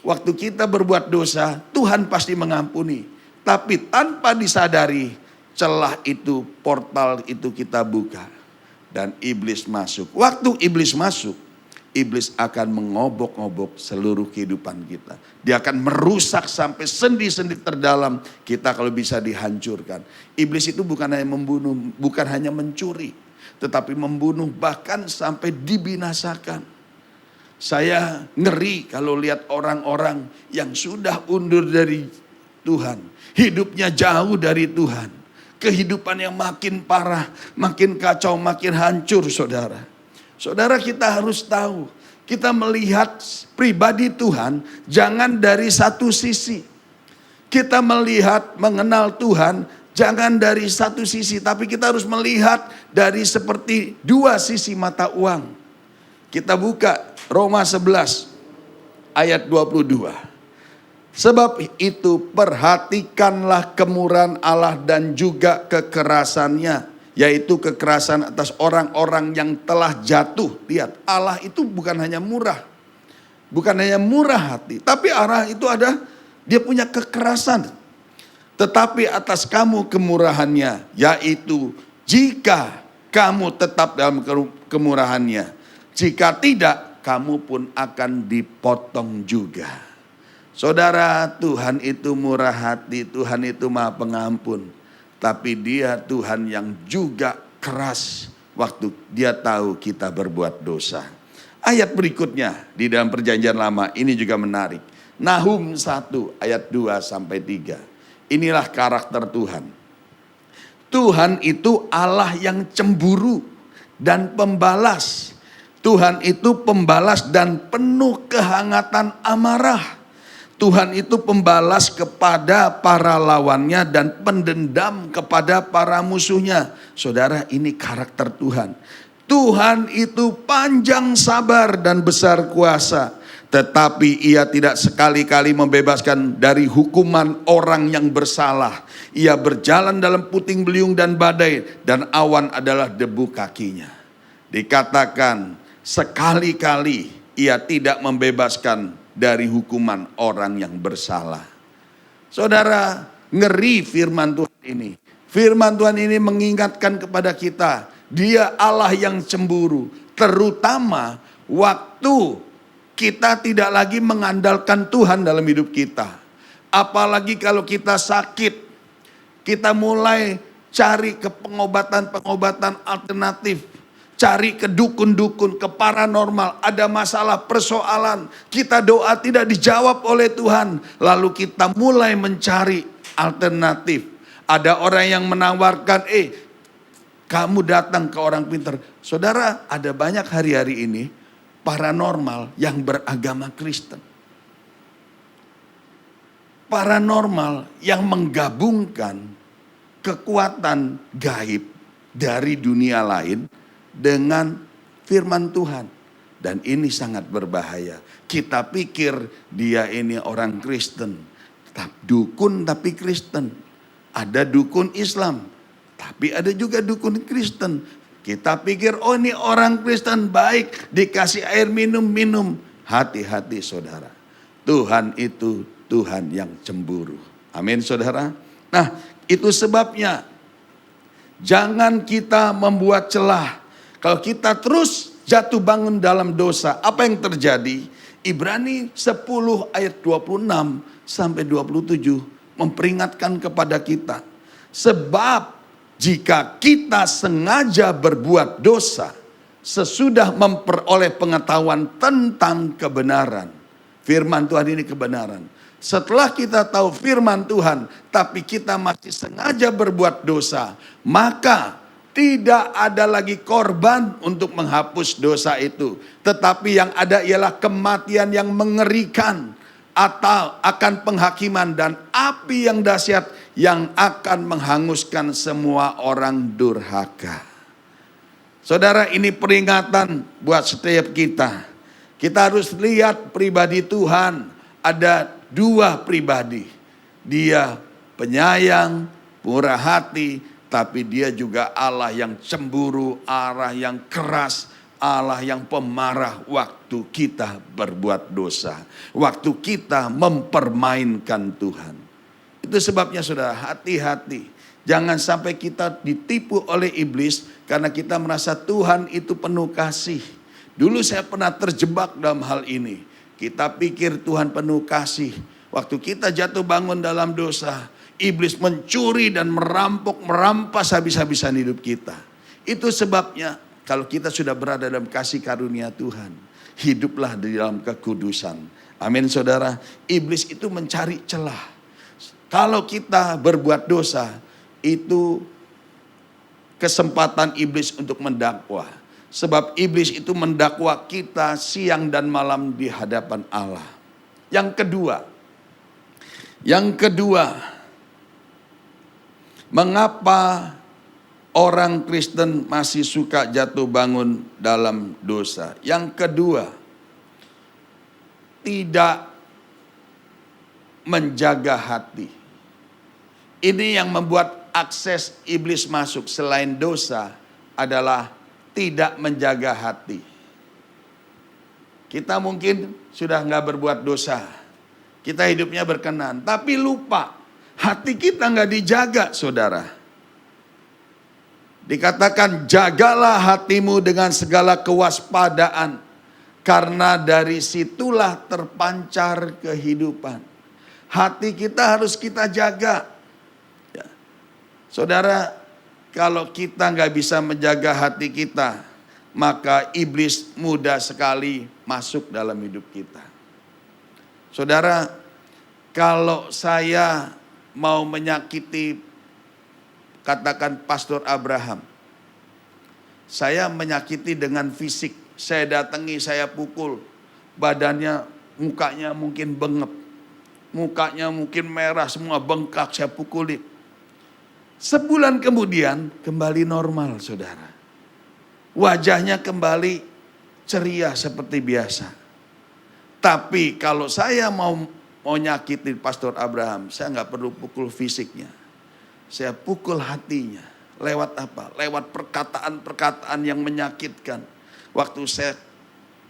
Waktu kita berbuat dosa, Tuhan pasti mengampuni. Tapi tanpa disadari, celah itu, portal itu kita buka. Dan iblis masuk. Waktu iblis masuk, iblis akan mengobok-ngobok seluruh kehidupan kita. Dia akan merusak sampai sendi-sendi terdalam kita kalau bisa dihancurkan. Iblis itu bukan hanya membunuh, bukan hanya mencuri. Tetapi membunuh bahkan sampai dibinasakan. Saya ngeri kalau lihat orang-orang yang sudah undur dari Tuhan. Hidupnya jauh dari Tuhan. Kehidupan yang makin parah, makin kacau, makin hancur saudara. Saudara kita harus tahu. Kita melihat pribadi Tuhan jangan dari satu sisi. Kita melihat, mengenal Tuhan jangan dari satu sisi. Tapi kita harus melihat dari seperti dua sisi mata uang. Kita buka Roma 11 ayat 22. Sebab itu perhatikanlah kemurahan Allah dan juga kekerasannya. Yaitu kekerasan atas orang-orang yang telah jatuh. Lihat, Allah itu bukan hanya murah. Bukan hanya murah hati, tapi arah itu ada, dia punya kekerasan. Tetapi atas kamu kemurahannya, yaitu jika kamu tetap dalam kemurahannya. Jika tidak, kamu pun akan dipotong juga. Saudara, Tuhan itu murah hati, Tuhan itu maha pengampun. Tapi dia Tuhan yang juga keras waktu dia tahu kita berbuat dosa. Ayat berikutnya di dalam perjanjian lama ini juga menarik. Nahum 1 ayat 2 sampai 3. Inilah karakter Tuhan. Tuhan itu Allah yang cemburu dan pembalas. Tuhan itu pembalas dan penuh kehangatan amarah. Tuhan itu pembalas kepada para lawannya dan pendendam kepada para musuhnya. Saudara, ini karakter Tuhan. Tuhan itu panjang sabar dan besar kuasa. Tetapi ia tidak sekali-kali membebaskan dari hukuman orang yang bersalah. Ia berjalan dalam puting beliung dan badai, dan awan adalah debu kakinya. Dikatakan sekali-kali ia tidak membebaskan dari hukuman orang yang bersalah. Saudara, ngeri firman Tuhan ini. Firman Tuhan ini mengingatkan kepada kita, Dia Allah yang cemburu, terutama waktu kita tidak lagi mengandalkan Tuhan dalam hidup kita. Apalagi kalau kita sakit, kita mulai cari ke pengobatan-pengobatan alternatif. Cari ke dukun-dukun, ke paranormal, ada masalah, persoalan. Kita doa tidak dijawab oleh Tuhan. Lalu kita mulai mencari alternatif. Ada orang yang menawarkan, kamu datang ke orang pintar. Saudara, ada banyak hari-hari ini paranormal yang beragama Kristen. Paranormal yang menggabungkan kekuatan gaib dari dunia lain dengan firman Tuhan. Dan ini sangat berbahaya. Kita pikir dia ini orang Kristen. Dukun tapi Kristen. Ada dukun Islam, tapi ada juga dukun Kristen. Kita pikir, oh ini orang Kristen baik, dikasih air minum. Hati-hati saudara. Tuhan itu Tuhan yang cemburu. Amin saudara. Nah, itu sebabnya jangan kita membuat celah. Kalau kita terus jatuh bangun dalam dosa, apa yang terjadi? Ibrani 10 ayat 26 sampai 27 memperingatkan kepada kita. Sebab jika kita sengaja berbuat dosa, sesudah memperoleh pengetahuan tentang kebenaran. Firman Tuhan ini kebenaran. Setelah kita tahu firman Tuhan, tapi kita masih sengaja berbuat dosa, maka tidak ada lagi korban untuk menghapus dosa itu. Tetapi yang ada ialah kematian yang mengerikan, atau akan penghakiman dan api yang dahsyat yang akan menghanguskan semua orang durhaka. Saudara, ini peringatan buat setiap kita. Kita harus lihat pribadi Tuhan. Ada dua pribadi. Dia penyayang, murah hati, tapi dia juga Allah yang cemburu, Allah yang keras, Allah yang pemarah waktu kita berbuat dosa. Waktu kita mempermainkan Tuhan. Itu sebabnya saudara, hati-hati. Jangan sampai kita ditipu oleh iblis karena kita merasa Tuhan itu penuh kasih. Dulu saya pernah terjebak dalam hal ini. Kita pikir Tuhan penuh kasih. Waktu kita jatuh bangun dalam dosa, iblis mencuri dan merampas habis-habisan hidup kita. Itu sebabnya kalau kita sudah berada dalam kasih karunia Tuhan, hiduplah di dalam kekudusan. Amin saudara. Iblis itu mencari celah. Kalau kita berbuat dosa, itu kesempatan iblis untuk mendakwa. Sebab iblis itu mendakwa kita siang dan malam di hadapan Allah. Yang kedua, mengapa orang Kristen masih suka jatuh bangun dalam dosa? Yang kedua, tidak menjaga hati. Ini yang membuat akses iblis masuk selain dosa adalah tidak menjaga hati. Kita mungkin sudah nggak berbuat dosa. Kita hidupnya berkenan. Tapi lupa, hati kita nggak dijaga, saudara. Dikatakan, jagalah hatimu dengan segala kewaspadaan. Karena dari situlah terpancar kehidupan. Hati kita harus kita jaga. Ya. Saudara, kalau kita nggak bisa menjaga hati kita, maka iblis mudah sekali masuk dalam hidup kita. Saudara, kalau saya mau menyakiti, katakan Pastor Abraham, saya menyakiti dengan fisik. Saya datangi, saya pukul. Badannya, mukanya mungkin bengep. Mukanya mungkin merah, semua bengkak, saya pukuli. Sebulan kemudian kembali normal, saudara. Wajahnya kembali ceria seperti biasa. Tapi kalau saya mau nyakiti Pastor Abraham, saya nggak perlu pukul fisiknya. Saya pukul hatinya. Lewat apa? Lewat perkataan-perkataan yang menyakitkan. Waktu saya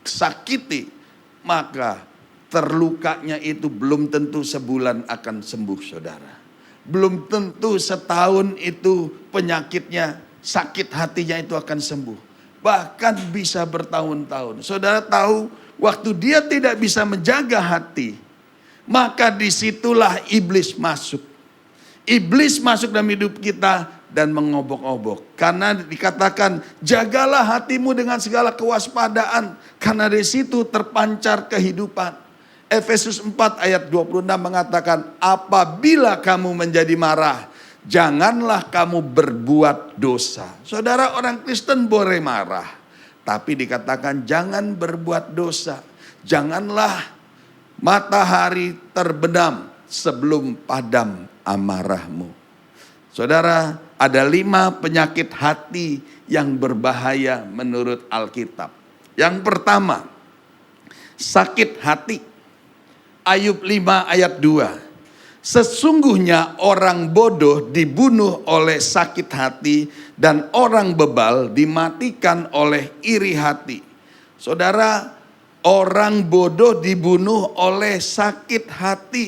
sakiti, maka terlukanya itu belum tentu sebulan akan sembuh, saudara. Belum tentu setahun itu penyakitnya, sakit hatinya itu akan sembuh. Bahkan bisa bertahun-tahun. Saudara tahu, waktu dia tidak bisa menjaga hati, maka disitulah iblis masuk. Iblis masuk dalam hidup kita dan mengobok-obok. Karena dikatakan, jagalah hatimu dengan segala kewaspadaan. Karena dari situ terpancar kehidupan. Efesus 4 ayat 26 mengatakan, apabila kamu menjadi marah, janganlah kamu berbuat dosa. Saudara, orang Kristen boleh marah. Tapi dikatakan jangan berbuat dosa. Janganlah matahari terbenam sebelum padam amarahmu. Saudara, ada 5 penyakit hati yang berbahaya menurut Alkitab. Yang pertama, sakit hati. Ayub 5 ayat 2. Sesungguhnya orang bodoh dibunuh oleh sakit hati dan orang bebal dimatikan oleh iri hati. Saudara, orang bodoh dibunuh oleh sakit hati.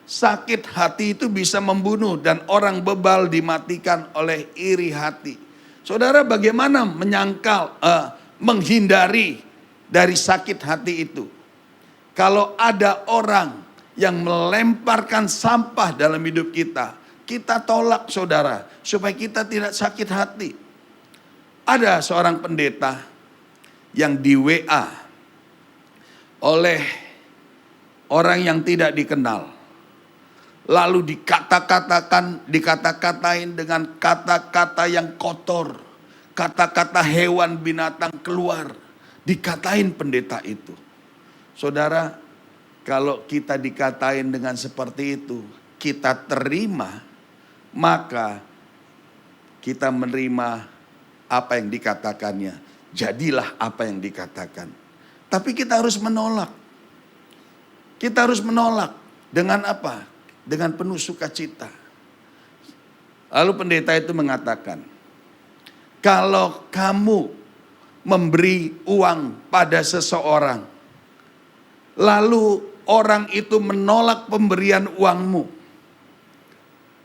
Sakit hati itu bisa membunuh dan orang bebal dimatikan oleh iri hati. Saudara, bagaimana menghindari dari sakit hati itu? Kalau ada orang yang melemparkan sampah dalam hidup kita, kita tolak, saudara, supaya kita tidak sakit hati. Ada seorang pendeta yang di WA oleh orang yang tidak dikenal. Lalu dikata-katain dengan kata-kata yang kotor. Kata-kata hewan binatang keluar. Dikatain pendeta itu. Saudara, kalau kita dikatain dengan seperti itu, kita terima, maka kita menerima apa yang dikatakannya. Jadilah apa yang dikatakan. Tapi kita harus menolak. Kita harus menolak. Dengan apa? Dengan penuh sukacita. Lalu pendeta itu mengatakan, kalau kamu memberi uang pada seseorang, lalu orang itu menolak pemberian uangmu,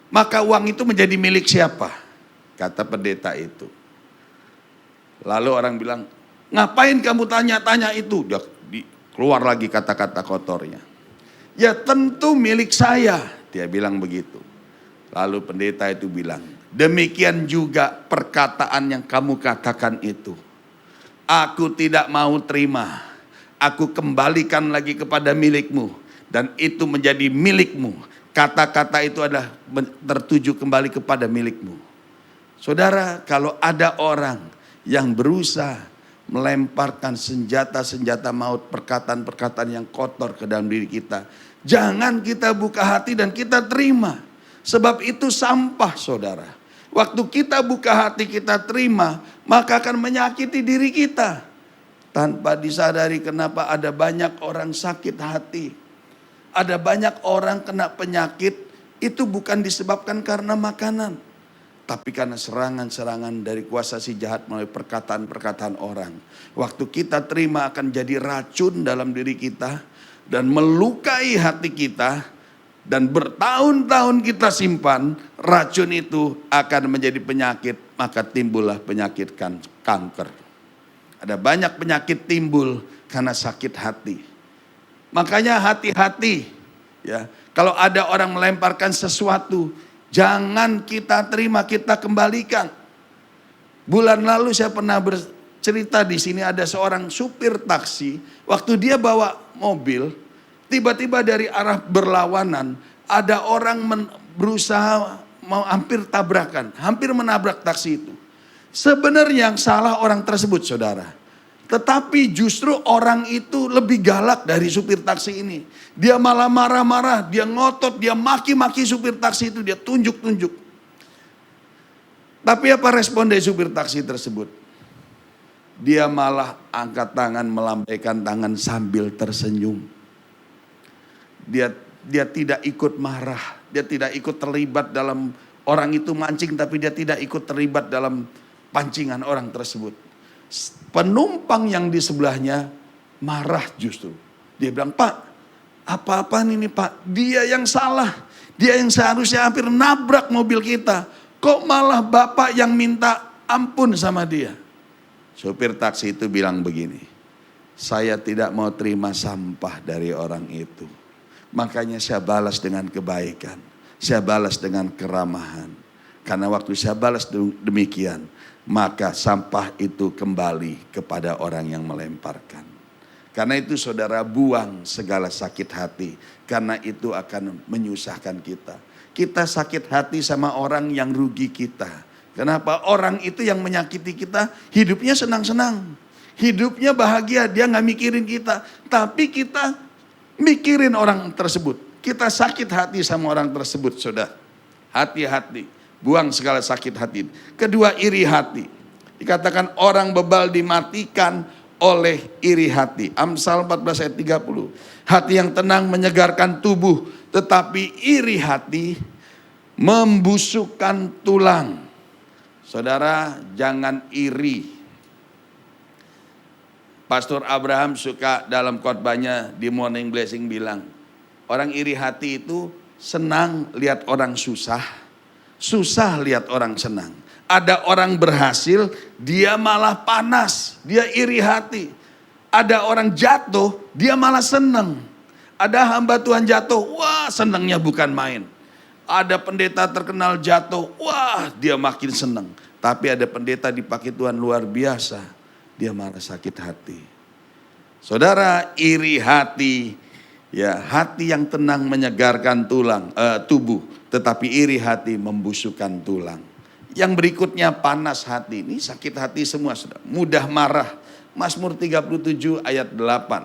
maka uang itu menjadi milik siapa? Kata pendeta itu. Lalu orang bilang, ngapain kamu tanya-tanya itu? Dia keluar lagi kata-kata kotornya. Ya tentu milik saya, dia bilang begitu. Lalu pendeta itu bilang, demikian juga perkataan yang kamu katakan itu. Aku tidak mau terima. Aku kembalikan lagi kepada milikmu. Dan itu menjadi milikmu. Kata-kata itu adalah tertuju kembali kepada milikmu. Saudara, kalau ada orang yang berusaha melemparkan senjata-senjata maut, perkataan-perkataan yang kotor ke dalam diri kita, jangan kita buka hati dan kita terima. Sebab itu sampah, saudara. Waktu kita buka hati, kita terima, maka akan menyakiti diri kita. Tanpa disadari kenapa ada banyak orang sakit hati. Ada banyak orang kena penyakit, itu bukan disebabkan karena makanan. tapi karena serangan-serangan dari kuasa si jahat melalui perkataan-perkataan orang. Waktu kita terima akan jadi racun dalam diri kita dan melukai hati kita, dan bertahun-tahun kita simpan, racun itu akan menjadi penyakit, maka timbullah penyakit kanker. Ada banyak penyakit timbul karena sakit hati. Makanya hati-hati ya. Kalau ada orang melemparkan sesuatu, jangan kita terima, kita kembalikan. Bulan lalu saya pernah bercerita di sini, ada seorang supir taksi, waktu dia bawa mobil, tiba-tiba dari arah berlawanan ada orang berusaha mau hampir tabrakan, hampir menabrak taksi itu. Sebenarnya yang salah orang tersebut, saudara. Tetapi justru orang itu lebih galak dari supir taksi ini. Dia malah marah-marah, dia ngotot, dia maki-maki supir taksi itu, dia tunjuk-tunjuk. Tapi apa respon dari supir taksi tersebut? Dia malah angkat tangan, melambaikan tangan sambil tersenyum. Dia tidak ikut marah, dia tidak ikut terlibat dalam orang itu mancing, tapi dia tidak ikut terlibat dalam pancingan orang tersebut. Penumpang yang di sebelahnya marah justru. Dia bilang, "Pak, apa-apaan ini Pak? Dia yang salah. Dia yang seharusnya hampir nabrak mobil kita. Kok malah Bapak yang minta ampun sama dia?" Supir taksi itu bilang begini, "Saya tidak mau terima sampah dari orang itu. Makanya saya balas dengan kebaikan. Saya balas dengan keramahan. Karena waktu saya balas demikian, maka sampah itu kembali kepada orang yang melemparkan. Karena itu saudara, buang segala sakit hati. Karena itu akan menyusahkan kita. Kita sakit hati sama orang yang rugi kita. Kenapa? Orang itu yang menyakiti kita, hidupnya senang-senang. Hidupnya bahagia, dia gak mikirin kita. Tapi kita mikirin orang tersebut. Kita sakit hati sama orang tersebut, saudara. Hati-hati. Buang segala sakit hati. Kedua, iri hati. Dikatakan orang bebal dimatikan oleh iri hati. Amsal 14 ayat 30. Hati yang tenang menyegarkan tubuh, tetapi iri hati membusukkan tulang. Saudara, jangan iri. Pastor Abraham suka dalam khotbahnya di Morning Blessing bilang, orang iri hati itu senang lihat orang susah. Susah lihat orang senang. Ada orang berhasil, dia malah panas, dia iri hati. Ada orang jatuh, dia malah senang. Ada hamba Tuhan jatuh, wah senangnya bukan main. Ada pendeta terkenal jatuh, wah dia makin senang. Tapi ada pendeta dipakai Tuhan luar biasa, dia malah sakit hati. Saudara, iri hati, ya hati yang tenang menyegarkan tubuh. Tetapi iri hati membusukkan tulang. Yang berikutnya panas hati. Ini sakit hati semua, saudara. Mudah marah. Mazmur 37 ayat 8.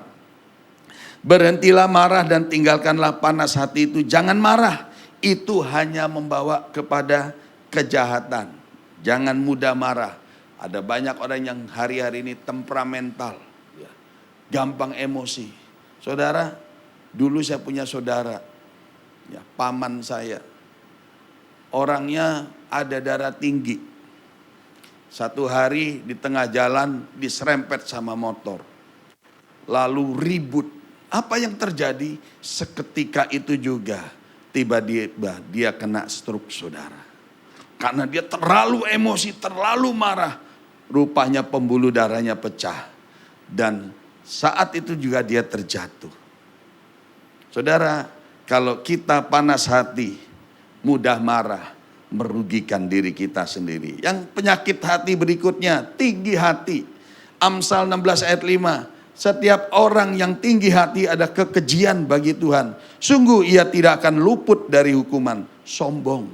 Berhentilah marah dan tinggalkanlah panas hati itu. Jangan marah. Itu hanya membawa kepada kejahatan. Jangan mudah marah. Ada banyak orang yang hari-hari ini temperamental. Gampang emosi. Saudara, dulu saya punya saudara. Ya, paman saya. Orangnya ada darah tinggi. Satu hari di tengah jalan diserempet sama motor. Lalu ribut. Apa yang terjadi? Seketika itu juga tiba-tiba dia kena stroke, saudara. Karena dia terlalu emosi, terlalu marah. Rupanya pembuluh darahnya pecah. Dan saat itu juga dia terjatuh. Saudara, kalau kita panas hati, mudah marah, merugikan diri kita sendiri. Yang penyakit hati berikutnya, tinggi hati. Amsal 16 ayat 5. Setiap orang yang tinggi hati ada kekejian bagi Tuhan. Sungguh ia tidak akan luput dari hukuman. Sombong.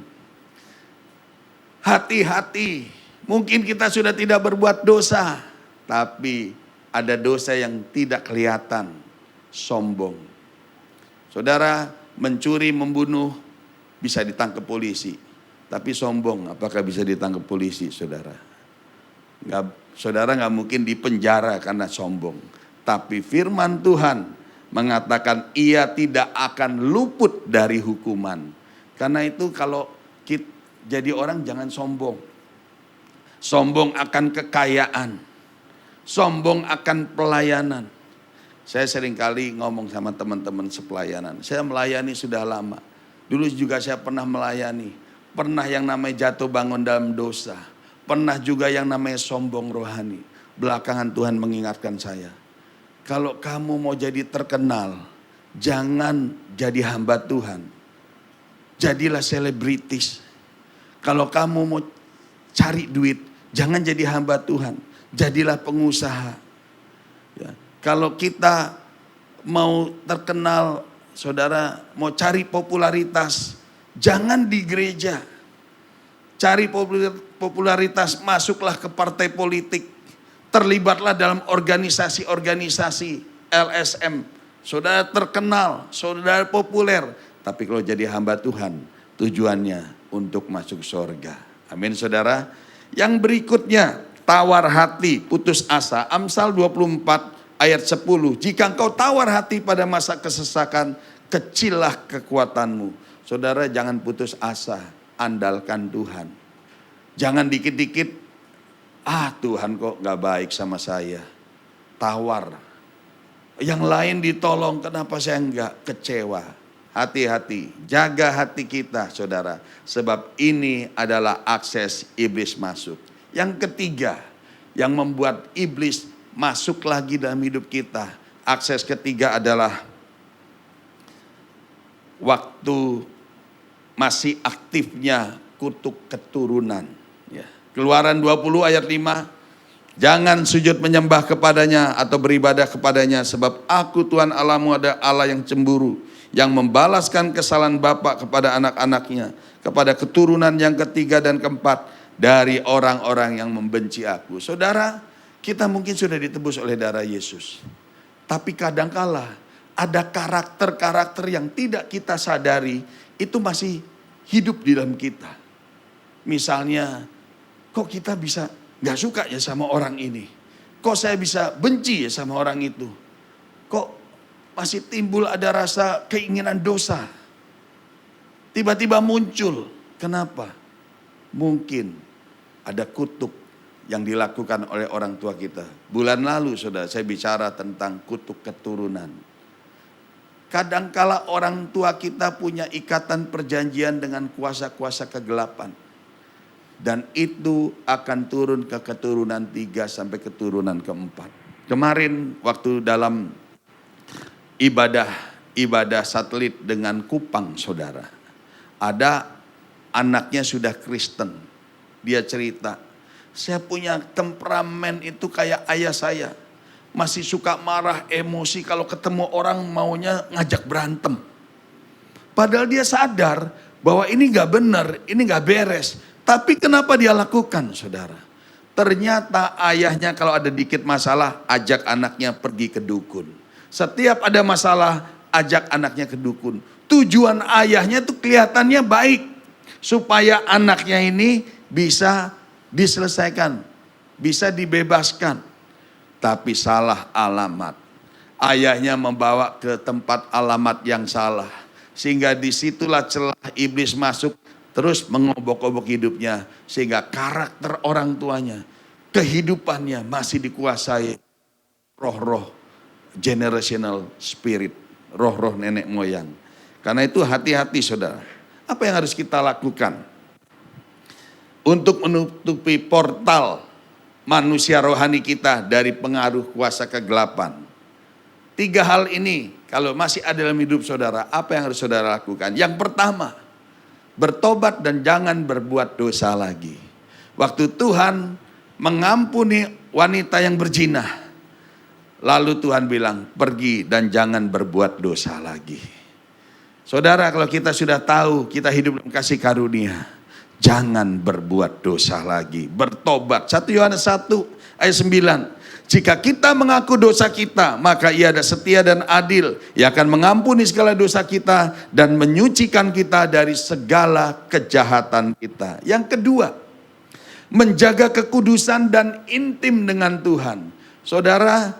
Hati-hati. Mungkin kita sudah tidak berbuat dosa. Tapi ada dosa yang tidak kelihatan. Sombong. Saudara, mencuri, membunuh, bisa ditangkap polisi. Tapi sombong, apakah bisa ditangkap polisi, saudara? Saudara nggak mungkin dipenjara karena sombong. Tapi firman Tuhan mengatakan ia tidak akan luput dari hukuman. Karena itu kalau jadi orang jangan sombong. Sombong akan kekayaan. Sombong akan pelayanan. Saya seringkali ngomong sama teman-teman sepelayanan. Saya melayani sudah lama. Dulu juga saya pernah melayani. Pernah yang namanya jatuh bangun dalam dosa. Pernah juga yang namanya sombong rohani. Belakangan Tuhan mengingatkan saya. Kalau kamu mau jadi terkenal, jangan jadi hamba Tuhan. Jadilah selebritis. Kalau kamu mau cari duit, jangan jadi hamba Tuhan. Jadilah pengusaha. Ya. Kalau kita mau terkenal, saudara, mau cari popularitas, jangan di gereja. Cari popularitas, masuklah ke partai politik. Terlibatlah dalam organisasi-organisasi LSM. Saudara terkenal, saudara populer. Tapi kalau jadi hamba Tuhan, tujuannya untuk masuk surga. Amin saudara. Yang berikutnya, tawar hati, putus asa. Amsal 24 ayat 10. Jika engkau tawar hati pada masa kesesakan, kecillah kekuatanmu. Saudara jangan putus asa, andalkan Tuhan. Jangan dikit-dikit, Tuhan kok gak baik sama saya. Tawar. Yang lain ditolong, kenapa saya enggak? Kecewa. Hati-hati, jaga hati kita saudara. Sebab ini adalah akses iblis masuk. Yang ketiga, yang membuat iblis masuk lagi dalam hidup kita. Akses ketiga adalah waktu masih aktifnya kutuk keturunan. Ya. Keluaran 20 ayat 5. Jangan sujud menyembah kepadanya atau beribadah kepadanya. Sebab aku Tuhan Allahmu adalah Allah yang cemburu. Yang membalaskan kesalahan bapak kepada anak-anaknya. Kepada keturunan yang ketiga dan keempat. Dari orang-orang yang membenci aku. Saudara, kita mungkin sudah ditebus oleh darah Yesus. Tapi kadangkala ada karakter-karakter yang tidak kita sadari. Itu masih hidup di dalam kita. Misalnya, kok kita bisa gak suka ya sama orang ini? Kok saya bisa benci ya sama orang itu? Kok masih timbul ada rasa keinginan dosa? Tiba-tiba muncul. Kenapa? Mungkin ada kutuk yang dilakukan oleh orang tua kita. Bulan lalu saudara saya bicara tentang kutuk keturunan. Kadangkala orang tua kita punya ikatan perjanjian dengan kuasa-kuasa kegelapan. Dan itu akan turun ke keturunan 3 sampai keturunan keempat. Kemarin waktu dalam ibadah satelit dengan Kupang saudara. Ada anaknya sudah Kristen. Dia cerita, saya punya temperamen itu kayak ayah saya. Masih suka marah, emosi, kalau ketemu orang maunya ngajak berantem. Padahal dia sadar bahwa ini gak benar, ini gak beres. Tapi kenapa dia lakukan saudara? Ternyata ayahnya kalau ada dikit masalah, ajak anaknya pergi ke dukun. Setiap ada masalah, ajak anaknya ke dukun. Tujuan ayahnya tuh kelihatannya baik. Supaya anaknya ini bisa diselesaikan, bisa dibebaskan. Tapi salah alamat. Ayahnya membawa ke tempat alamat yang salah. Sehingga disitulah celah iblis masuk, terus mengobok-obok hidupnya. Sehingga karakter orang tuanya, kehidupannya masih dikuasai roh-roh generational spirit. Roh-roh nenek moyang. Karena itu hati-hati saudara. Apa yang harus kita lakukan? Untuk menutupi portal manusia rohani kita dari pengaruh kuasa kegelapan. 3 hal ini kalau masih ada dalam hidup saudara, apa yang harus saudara lakukan? Yang pertama, bertobat dan jangan berbuat dosa lagi. Waktu Tuhan mengampuni wanita yang berzina, lalu Tuhan bilang, pergi dan jangan berbuat dosa lagi. Saudara, kalau kita sudah tahu kita hidup dalam kasih karunia, jangan berbuat dosa lagi. Bertobat. 1 Yohanes 1 ayat 9. Jika kita mengaku dosa kita, maka Ia ada setia dan adil. Ia akan mengampuni segala dosa kita dan menyucikan kita dari segala kejahatan kita. Yang kedua, menjaga kekudusan dan intim dengan Tuhan. Saudara,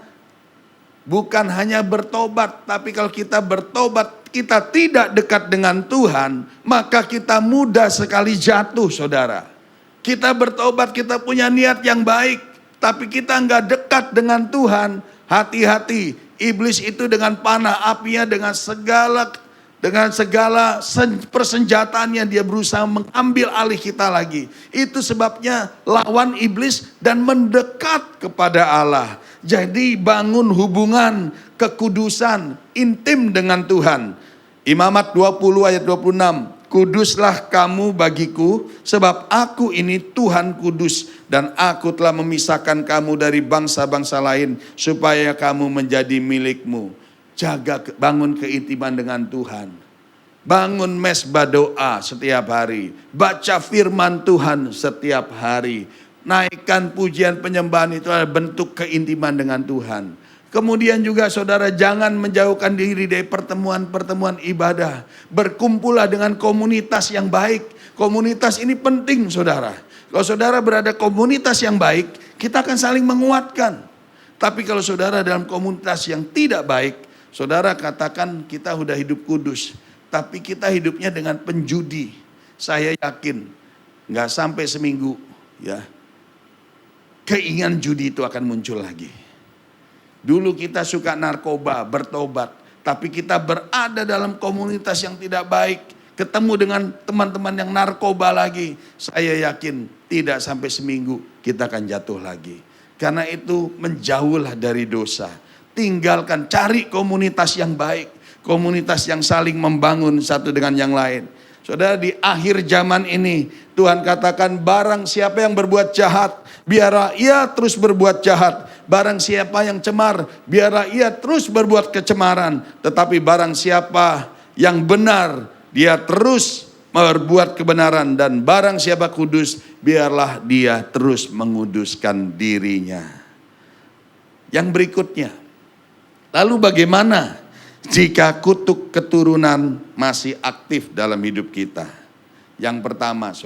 bukan hanya bertobat, tapi kalau kita bertobat, kita tidak dekat dengan Tuhan, maka kita mudah sekali jatuh, saudara. Kita bertobat, kita punya niat yang baik, tapi kita nggak dekat dengan Tuhan, hati-hati. Iblis itu dengan panah apinya, dengan segala persenjataannya dia berusaha mengambil alih kita lagi. Itu sebabnya lawan iblis dan mendekat kepada Allah. Jadi bangun hubungan kekudusan intim dengan Tuhan. Imamat 20 ayat 26. Kuduslah kamu bagiku, sebab aku ini Tuhan kudus, dan aku telah memisahkan kamu dari bangsa-bangsa lain, supaya kamu menjadi milikmu. Bangun keintiman dengan Tuhan. Bangun mesbah doa setiap hari. Baca firman Tuhan setiap hari. Naikkan pujian penyembahan, itu adalah bentuk keintiman dengan Tuhan. Kemudian juga saudara, jangan menjauhkan diri dari pertemuan-pertemuan ibadah. Berkumpullah dengan komunitas yang baik. Komunitas ini penting, saudara. Kalau saudara berada komunitas yang baik, kita akan saling menguatkan. Tapi kalau saudara dalam komunitas yang tidak baik, saudara katakan kita sudah hidup kudus, tapi kita hidupnya dengan penjudi. Saya yakin nggak sampai seminggu, ya, keinginan judi itu akan muncul lagi. Dulu kita suka narkoba, bertobat, tapi kita berada dalam komunitas yang tidak baik, ketemu dengan teman-teman yang narkoba lagi. Saya yakin tidak sampai seminggu kita akan jatuh lagi. Karena itu menjauhlah dari dosa. Tinggalkan, cari komunitas yang baik, komunitas yang saling membangun satu dengan yang lain. Saudara, di akhir zaman ini Tuhan katakan, barang siapa yang berbuat jahat, biarlah ia terus berbuat jahat. Barang siapa yang cemar, biarlah ia terus berbuat kecemaran. Tetapi barang siapa yang benar, dia terus berbuat kebenaran. Dan barang siapa kudus, biarlah dia terus menguduskan dirinya. Yang berikutnya, lalu bagaimana jika kutuk keturunan masih aktif dalam hidup kita? Yang pertama,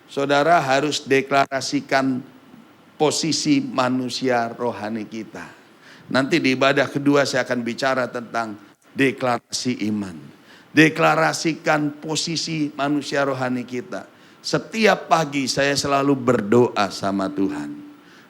saudara harus deklarasikan posisi manusia rohani kita. Nanti di ibadah kedua saya akan bicara tentang deklarasi iman. Deklarasikan posisi manusia rohani kita. Setiap pagi saya selalu berdoa sama Tuhan.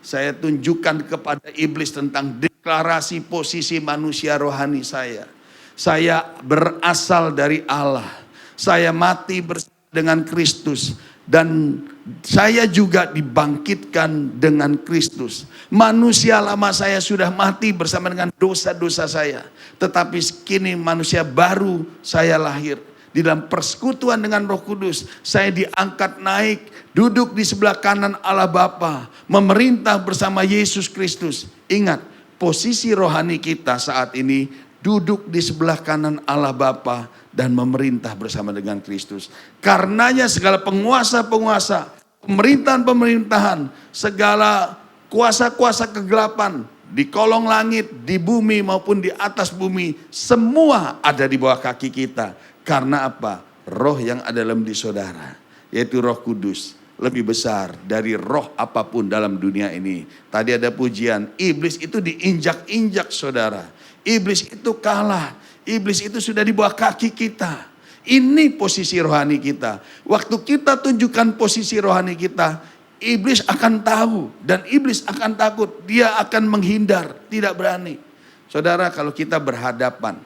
Saya tunjukkan kepada iblis tentang deklarasi posisi manusia rohani saya. Saya berasal dari Allah. Saya mati bersama dengan Kristus. Dan saya juga dibangkitkan dengan Kristus. Manusia lama saya sudah mati bersama dengan dosa-dosa saya. Tetapi kini manusia baru saya lahir. Di dalam persekutuan dengan Roh Kudus, saya diangkat naik, duduk di sebelah kanan Allah Bapa, memerintah bersama Yesus Kristus. Ingat, posisi rohani kita saat ini duduk di sebelah kanan Allah Bapa dan memerintah bersama dengan Kristus. Karenanya segala penguasa-penguasa, pemerintahan-pemerintahan, segala kuasa-kuasa kegelapan di kolong langit, di bumi maupun di atas bumi, semua ada di bawah kaki kita. Karena apa? Roh yang ada dalam diri saudara, yaitu Roh Kudus, lebih besar dari roh apapun dalam dunia ini. Tadi ada pujian, iblis itu diinjak-injak, saudara. Iblis itu kalah. Iblis itu sudah di bawah kaki kita. Ini posisi rohani kita. Waktu kita tunjukkan posisi rohani kita, iblis akan tahu dan iblis akan takut. Dia akan menghindar, tidak berani. Saudara, kalau kita berhadapan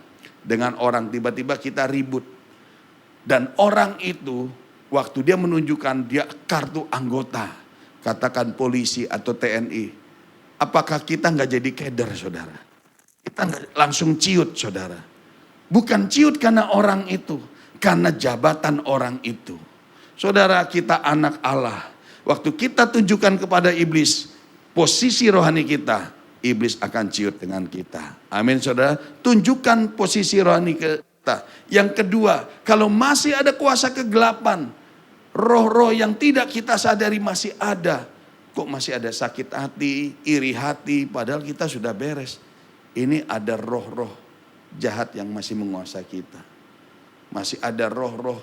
dengan orang, tiba-tiba kita ribut. Dan orang itu, waktu dia menunjukkan dia kartu anggota, katakan polisi atau TNI. Apakah kita nggak jadi keder, saudara? Kita nggak langsung ciut, saudara. Bukan ciut karena orang itu, karena jabatan orang itu. Saudara, kita anak Allah. Waktu kita tunjukkan kepada iblis posisi rohani kita, iblis akan ciut dengan kita. Amin, saudara. Tunjukkan posisi rohani kita. Yang kedua, kalau masih ada kuasa kegelapan, roh-roh yang tidak kita sadari masih ada. Kok masih ada sakit hati, iri hati, padahal kita sudah beres. Ini ada roh-roh jahat yang masih menguasai kita. Masih ada roh-roh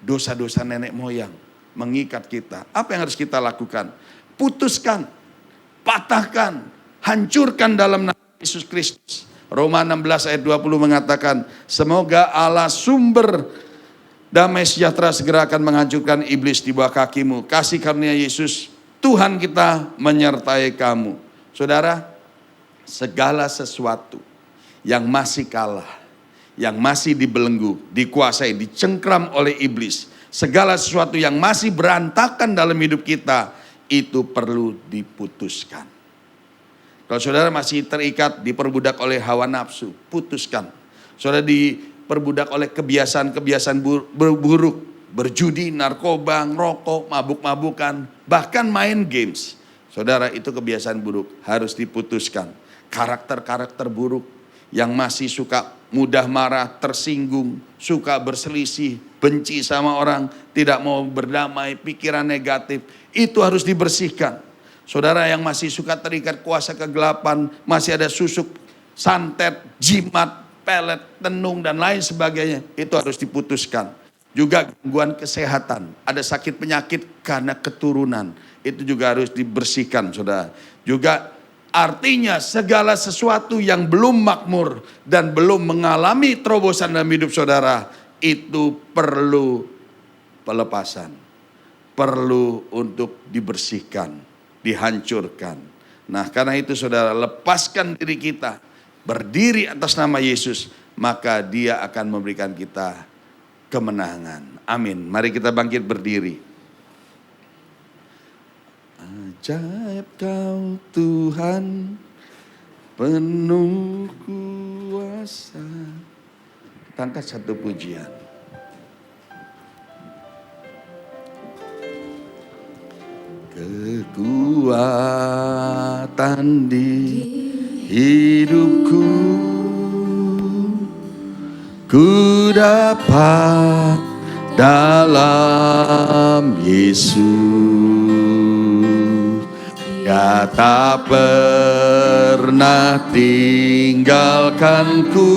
dosa-dosa nenek moyang mengikat kita. Apa yang harus kita lakukan? Putuskan, patahkan, hancurkan dalam nama Yesus Kristus. Roma 16 ayat 20 mengatakan, semoga Allah sumber damai sejahtera segera akan menghancurkan iblis di bawah kakimu. Kasih karunia Yesus, Tuhan kita menyertai kamu. Saudara, segala sesuatu yang masih kalah, yang masih dibelenggu, dikuasai, dicengkram oleh iblis, segala sesuatu yang masih berantakan dalam hidup kita, itu perlu diputuskan. Kalau saudara masih terikat, diperbudak oleh hawa nafsu, putuskan. Saudara diperbudak oleh kebiasaan-kebiasaan buruk, berjudi, narkoba, ngerokok, mabuk-mabukan, bahkan main games. Saudara, itu kebiasaan buruk, harus diputuskan. Karakter-karakter buruk yang masih suka mudah marah, tersinggung, suka berselisih, benci sama orang, tidak mau berdamai, pikiran negatif, itu harus dibersihkan. Saudara yang masih suka terikat kuasa kegelapan, masih ada susuk, santet, jimat, pelet, tenung, dan lain sebagainya, itu harus diputuskan. Juga gangguan kesehatan, ada sakit penyakit karena keturunan, itu juga harus dibersihkan, saudara. Juga artinya segala sesuatu yang belum makmur dan belum mengalami terobosan dalam hidup saudara, itu perlu pelepasan, perlu untuk dibersihkan, dihancurkan. Nah, karena itu saudara, lepaskan diri kita, berdiri atas nama Yesus, maka Dia akan memberikan kita kemenangan. Amin. Mari kita bangkit berdiri. Ajaib Kau Tuhan, penuh kuasa. Kita angkat satu pujian. Kekuatan di hidupku, ku dapat dalam Yesus. Dia tak pernah tinggalkanku,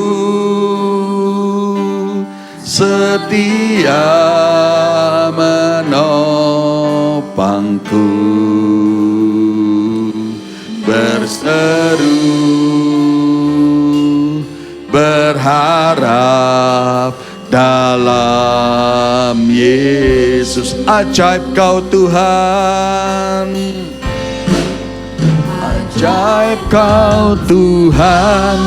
setia menopangku, berseru berharap dalam Yesus. Ajaib Kau Tuhan, ajaib Kau Tuhan,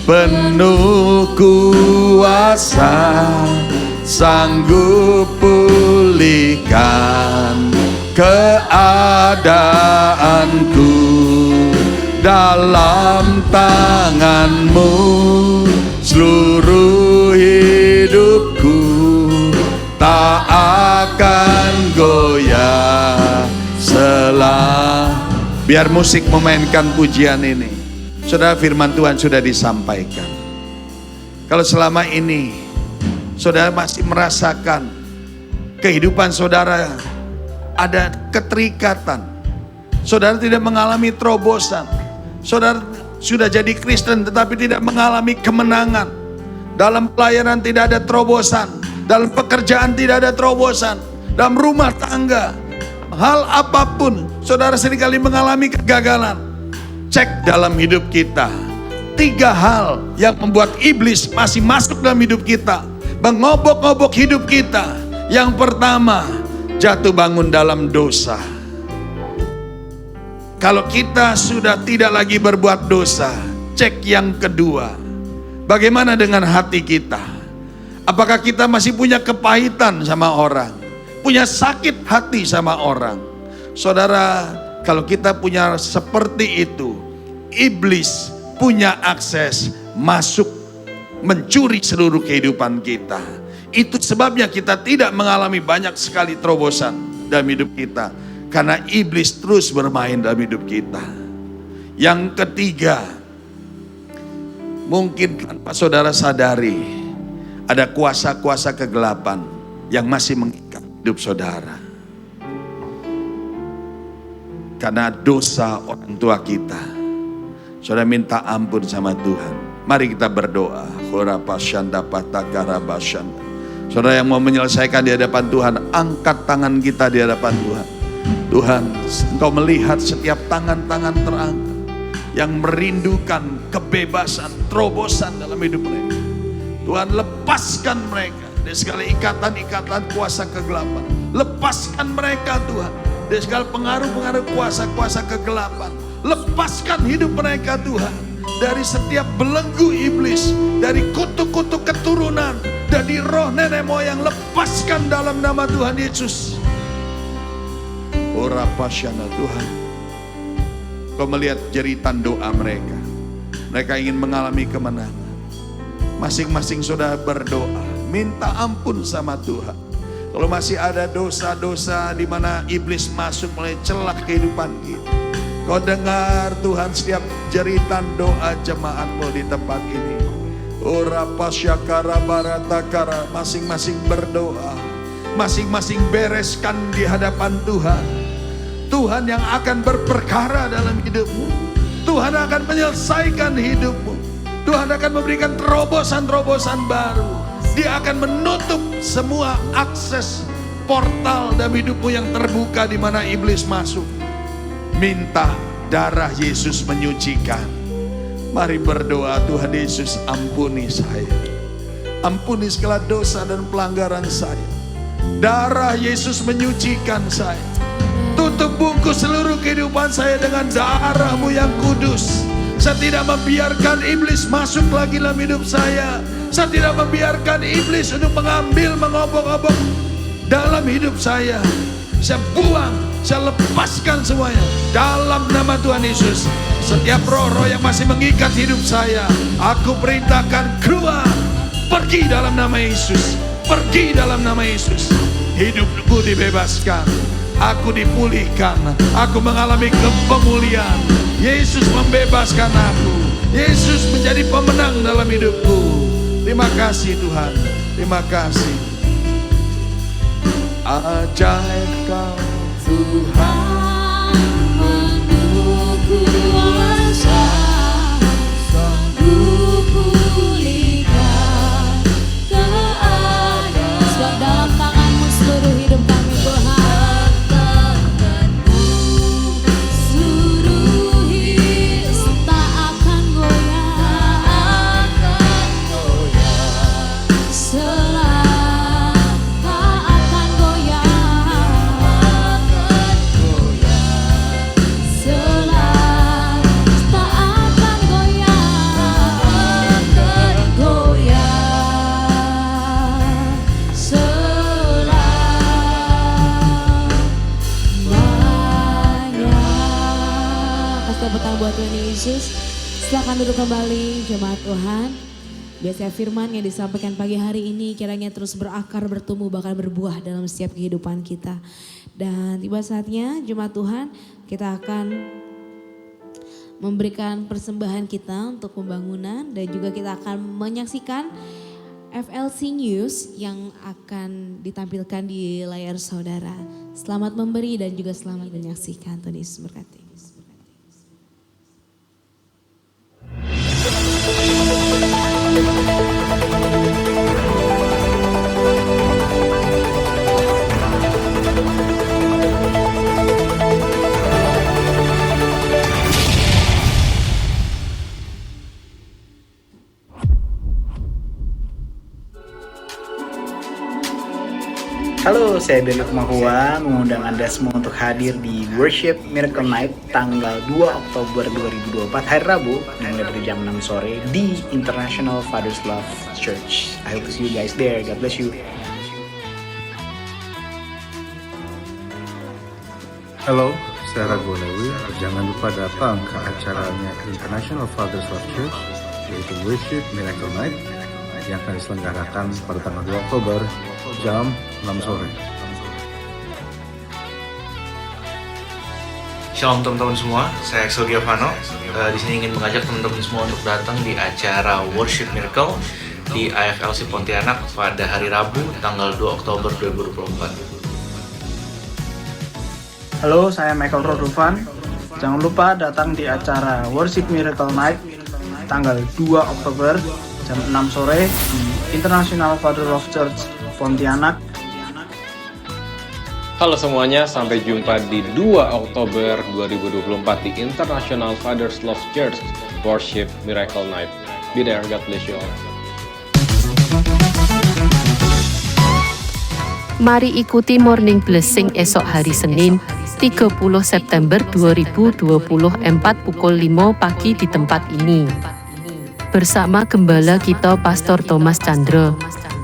penuh kuasa, sanggup pulihkan keadaanku. Dalam tangan-Mu seluruh hidupku tak akan goyah Biar musik memainkan pujian ini. Saudara, firman Tuhan sudah disampaikan. Kalau selama ini saudara masih merasakan kehidupan saudara ada keterikatan, saudara tidak mengalami terobosan, saudara sudah jadi Kristen tetapi tidak mengalami kemenangan, dalam pelayanan tidak ada terobosan, dalam pekerjaan tidak ada terobosan, dalam rumah tangga, hal apapun saudara seringkali mengalami kegagalan. Cek dalam hidup kita 3 hal yang membuat iblis masih masuk dalam hidup kita, mengobok-obok hidup kita. Yang pertama, jatuh bangun dalam dosa. Kalau kita sudah tidak lagi berbuat dosa, cek yang kedua, bagaimana dengan hati kita? Apakah kita masih punya kepahitan sama orang, punya sakit hati sama orang? Saudara, kalau kita punya seperti itu, iblis punya akses masuk mencuri seluruh kehidupan kita. Itu sebabnya kita tidak mengalami banyak sekali terobosan dalam hidup kita, karena iblis terus bermain dalam hidup kita. Yang ketiga, mungkin tanpa saudara sadari, ada kuasa-kuasa kegelapan yang masih mengikat hidup saudara. Karena dosa orang tua kita, saudara minta ampun sama Tuhan. Mari kita berdoa. Saudara yang mau menyelesaikan di hadapan Tuhan, angkat tangan kita di hadapan Tuhan. Tuhan, Engkau melihat setiap tangan-tangan terangkat yang merindukan kebebasan, terobosan dalam hidup mereka. Tuhan, lepaskan mereka dari segala ikatan-ikatan kuasa kegelapan. Lepaskan mereka Tuhan dari segala pengaruh-pengaruh kuasa-kuasa kegelapan. Lepaskan hidup mereka Tuhan dari setiap belenggu iblis, dari kutuk-kutuk keturunan, dari roh nenek moyang. Lepaskan dalam nama Tuhan Yesus. Ora pasyana Tuhan, Kau melihat jeritan doa mereka. Mereka ingin mengalami kemenangan. Masing-masing saudara berdoa, minta ampun sama Tuhan. Kalau masih ada dosa-dosa di mana iblis masuk mulai celah kehidupan kita, Kau dengar Tuhan setiap jeritan doa jemaat-Mu di tempat ini. Ora pasyakara baratakara, masing-masing berdoa, masing-masing bereskan di hadapan Tuhan. Tuhan yang akan berperkara dalam hidupmu. Tuhan akan menyelesaikan hidupmu. Tuhan akan memberikan terobosan-terobosan baru. Dia akan menutup semua akses portal dalam hidupmu yang terbuka di mana iblis masuk. Minta darah Yesus menyucikan. Mari berdoa, Tuhan Yesus ampuni saya. Ampuni segala dosa dan pelanggaran saya. Darah Yesus menyucikan saya. Tutup bungkus seluruh kehidupan saya dengan darah-Mu yang kudus. Saya tidak membiarkan iblis masuk lagi dalam hidup saya. Saya tidak membiarkan iblis untuk mengambil, mengobok-obok dalam hidup saya. Saya buang, saya lepaskan semuanya dalam nama Tuhan Yesus. Setiap roh-roh yang masih mengikat hidup saya, aku perintahkan keluar. Pergi dalam nama Yesus. Pergi dalam nama Yesus. Hidupku dibebaskan. Aku dipulihkan. Aku mengalami pemulihan. Yesus membebaskan aku. Yesus menjadi pemenang dalam hidupku. Terima kasih Tuhan. Terima kasih. Ajaib Kau Tuhan penuh kuasa, sanggup pulihkan keadaan. Sebab dalam tangan-Mu seluruh hidup kami Tuhan. Seluruh hidup tak akan goyah, selah tak akan goyah, selah tak akan goyah, selah banyak. Kasih tepuk tangan buat Tuhan Yesus. Silakan duduk kembali jemaat Tuhan. Biasanya firman yang disampaikan pagi hari ini kiranya terus berakar, bertumbuh, bahkan berbuah dalam setiap kehidupan kita. Dan tiba saatnya jemaat Tuhan, kita akan memberikan persembahan kita untuk pembangunan. Dan juga kita akan menyaksikan FLC News yang akan ditampilkan di layar saudara. Selamat memberi dan juga selamat menyaksikan. Tuhan Yesus berkati. Halo, saya Beno Mahua mengundang Anda semua untuk hadir di Worship Miracle Night tanggal 2 Oktober 2024 hari Rabu mulai dari jam 6 sore di International Fathers Love Church. I hope to see you guys there. God bless you. Halo, saya Rago Lewi. Jangan lupa datang ke acaranya International Fathers Love Church, yaitu Worship Miracle Night yang akan diselenggarakan pada tanggal 2 Oktober jam 6 sore. Shalom teman-teman semua, saya Axel Giovanno. Di sini ingin mengajak teman-teman semua untuk datang di acara Worship Miracle di IFLC Pontianak pada hari Rabu tanggal 2 Oktober 2024. Halo, saya Michael Rodufan. Jangan lupa datang di acara Worship Miracle Night tanggal 2 Oktober jam 6 sore di International Fathers Love Church Pontianak. Halo semuanya, sampai jumpa di 2 Oktober 2024 di International Fathers Love Church Worship Miracle Night. Be there, God bless you all. Mari ikuti Morning Blessing esok hari Senin, 30 September 2024 pukul 5 pagi di tempat ini. Bersama Gembala kita Pastor Thomas Chandra.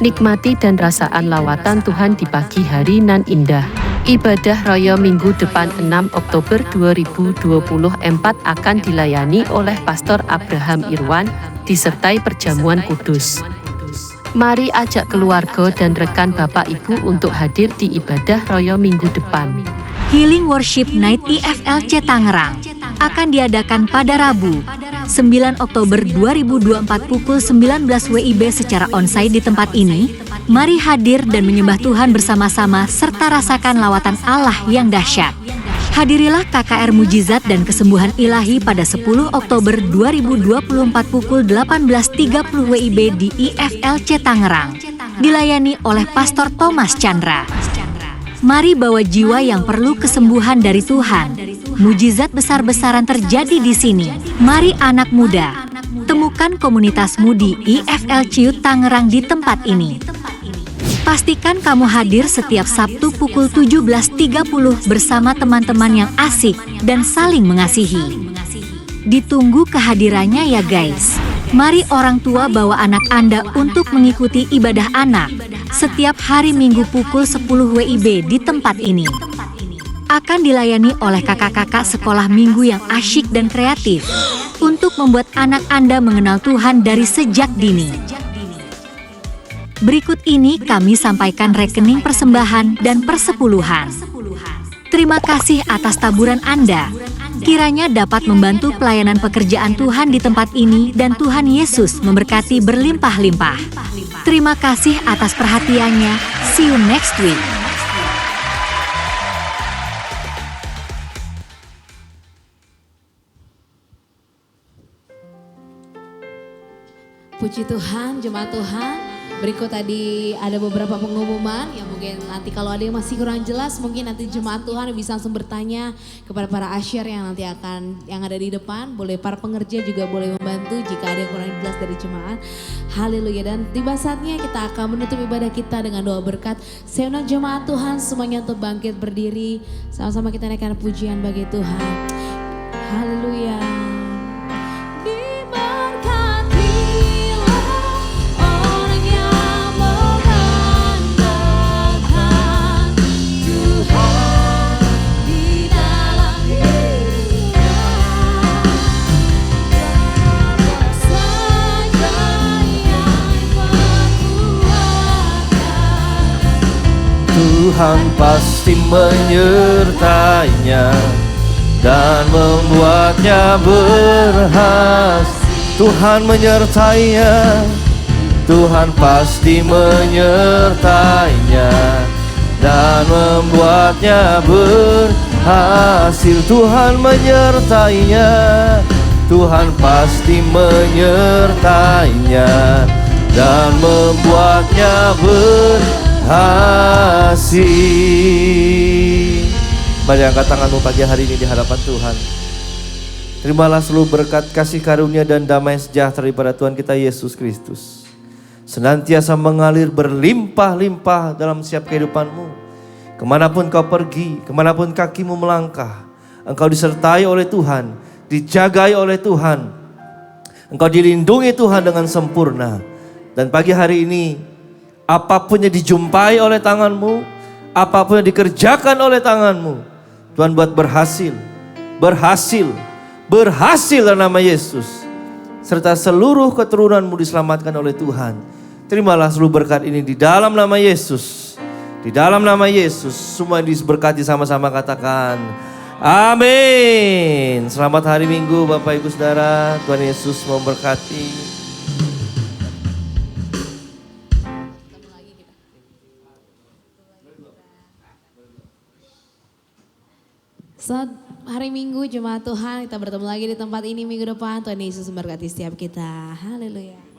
Nikmati dan rasaan lawatan Tuhan di pagi hari nan indah. Ibadah Raya Minggu depan 6 Oktober 2024 akan dilayani oleh Pastor Abraham Irwan, disertai perjamuan kudus. Mari ajak keluarga dan rekan Bapak Ibu untuk hadir di ibadah Raya Minggu depan. Healing Worship Night IFLC Tangerang akan diadakan pada Rabu, 9 Oktober 2024 pukul 19 WIB secara onsite di tempat ini. Mari hadir dan menyembah Tuhan bersama-sama serta rasakan lawatan Allah yang dahsyat. Hadirilah KKR Mujizat dan Kesembuhan Ilahi pada 10 Oktober 2024 pukul 18.30 WIB di IFLC Tangerang. Dilayani oleh Pastor Thomas Chandra. Mari bawa jiwa yang perlu kesembuhan dari Tuhan. Mujizat besar-besaran terjadi di sini. Mari anak muda, temukan komunitasmu di IFLC Tangerang di tempat ini. Pastikan kamu hadir setiap Sabtu pukul 17.30 bersama teman-teman yang asik dan saling mengasihi. Ditunggu kehadirannya ya guys. Mari orang tua bawa anak Anda untuk mengikuti ibadah anak setiap hari Minggu pukul 10 WIB di tempat ini. Akan dilayani oleh kakak-kakak sekolah minggu yang asyik dan kreatif untuk membuat anak Anda mengenal Tuhan dari sejak dini. Berikut ini kami sampaikan rekening persembahan dan persepuluhan. Terima kasih atas taburan Anda. Kiranya dapat membantu pelayanan pekerjaan Tuhan di tempat ini dan Tuhan Yesus memberkati berlimpah-limpah. Terima kasih atas perhatiannya. See you next week. Puji Tuhan, jemaat Tuhan. Berikut tadi ada beberapa pengumuman yang mungkin nanti kalau ada yang masih kurang jelas mungkin nanti jemaat Tuhan bisa langsung bertanya kepada para usher yang nanti akan yang ada di depan. Boleh para pengerja juga boleh membantu jika ada yang kurang jelas dari jemaat. Haleluya, dan tiba saatnya kita akan menutup ibadah kita dengan doa berkat. Saya undang jemaat Tuhan semuanya untuk bangkit berdiri. Sama-sama kita naikkan pujian bagi Tuhan. Haleluya. Tuhan pasti menyertainya dan membuatnya berhasil. Tuhan menyertainya, Tuhan pasti menyertainya dan membuatnya berhasil. Tuhan menyertainya, Tuhan pasti menyertainya dan membuatnya berhasil. Mari angkat tanganmu pagi hari ini di hadapan Tuhan. Terimalah seluruh berkat, kasih karunia dan damai sejahtera daripada Tuhan kita Yesus Kristus senantiasa mengalir berlimpah-limpah dalam setiap kehidupanmu. Kemanapun kau pergi, kemanapun kakimu melangkah, engkau disertai oleh Tuhan, dijagai oleh Tuhan, engkau dilindungi Tuhan dengan sempurna. Dan pagi hari ini, apapun yang dijumpai oleh tanganmu, apapun yang dikerjakan oleh tanganmu, Tuhan buat berhasil, berhasil, berhasil dalam nama Yesus. Serta seluruh keturunanmu diselamatkan oleh Tuhan. Terimalah seluruh berkat ini di dalam nama Yesus. Di dalam nama Yesus, semua diberkati sama-sama katakan amin. Selamat hari Minggu Bapak Ibu Saudara, Tuhan Yesus memberkati. Selamat hari Minggu jemaat Tuhan, kita bertemu lagi di tempat ini minggu depan. Tuhan Yesus memberkati setiap kita. Haleluya.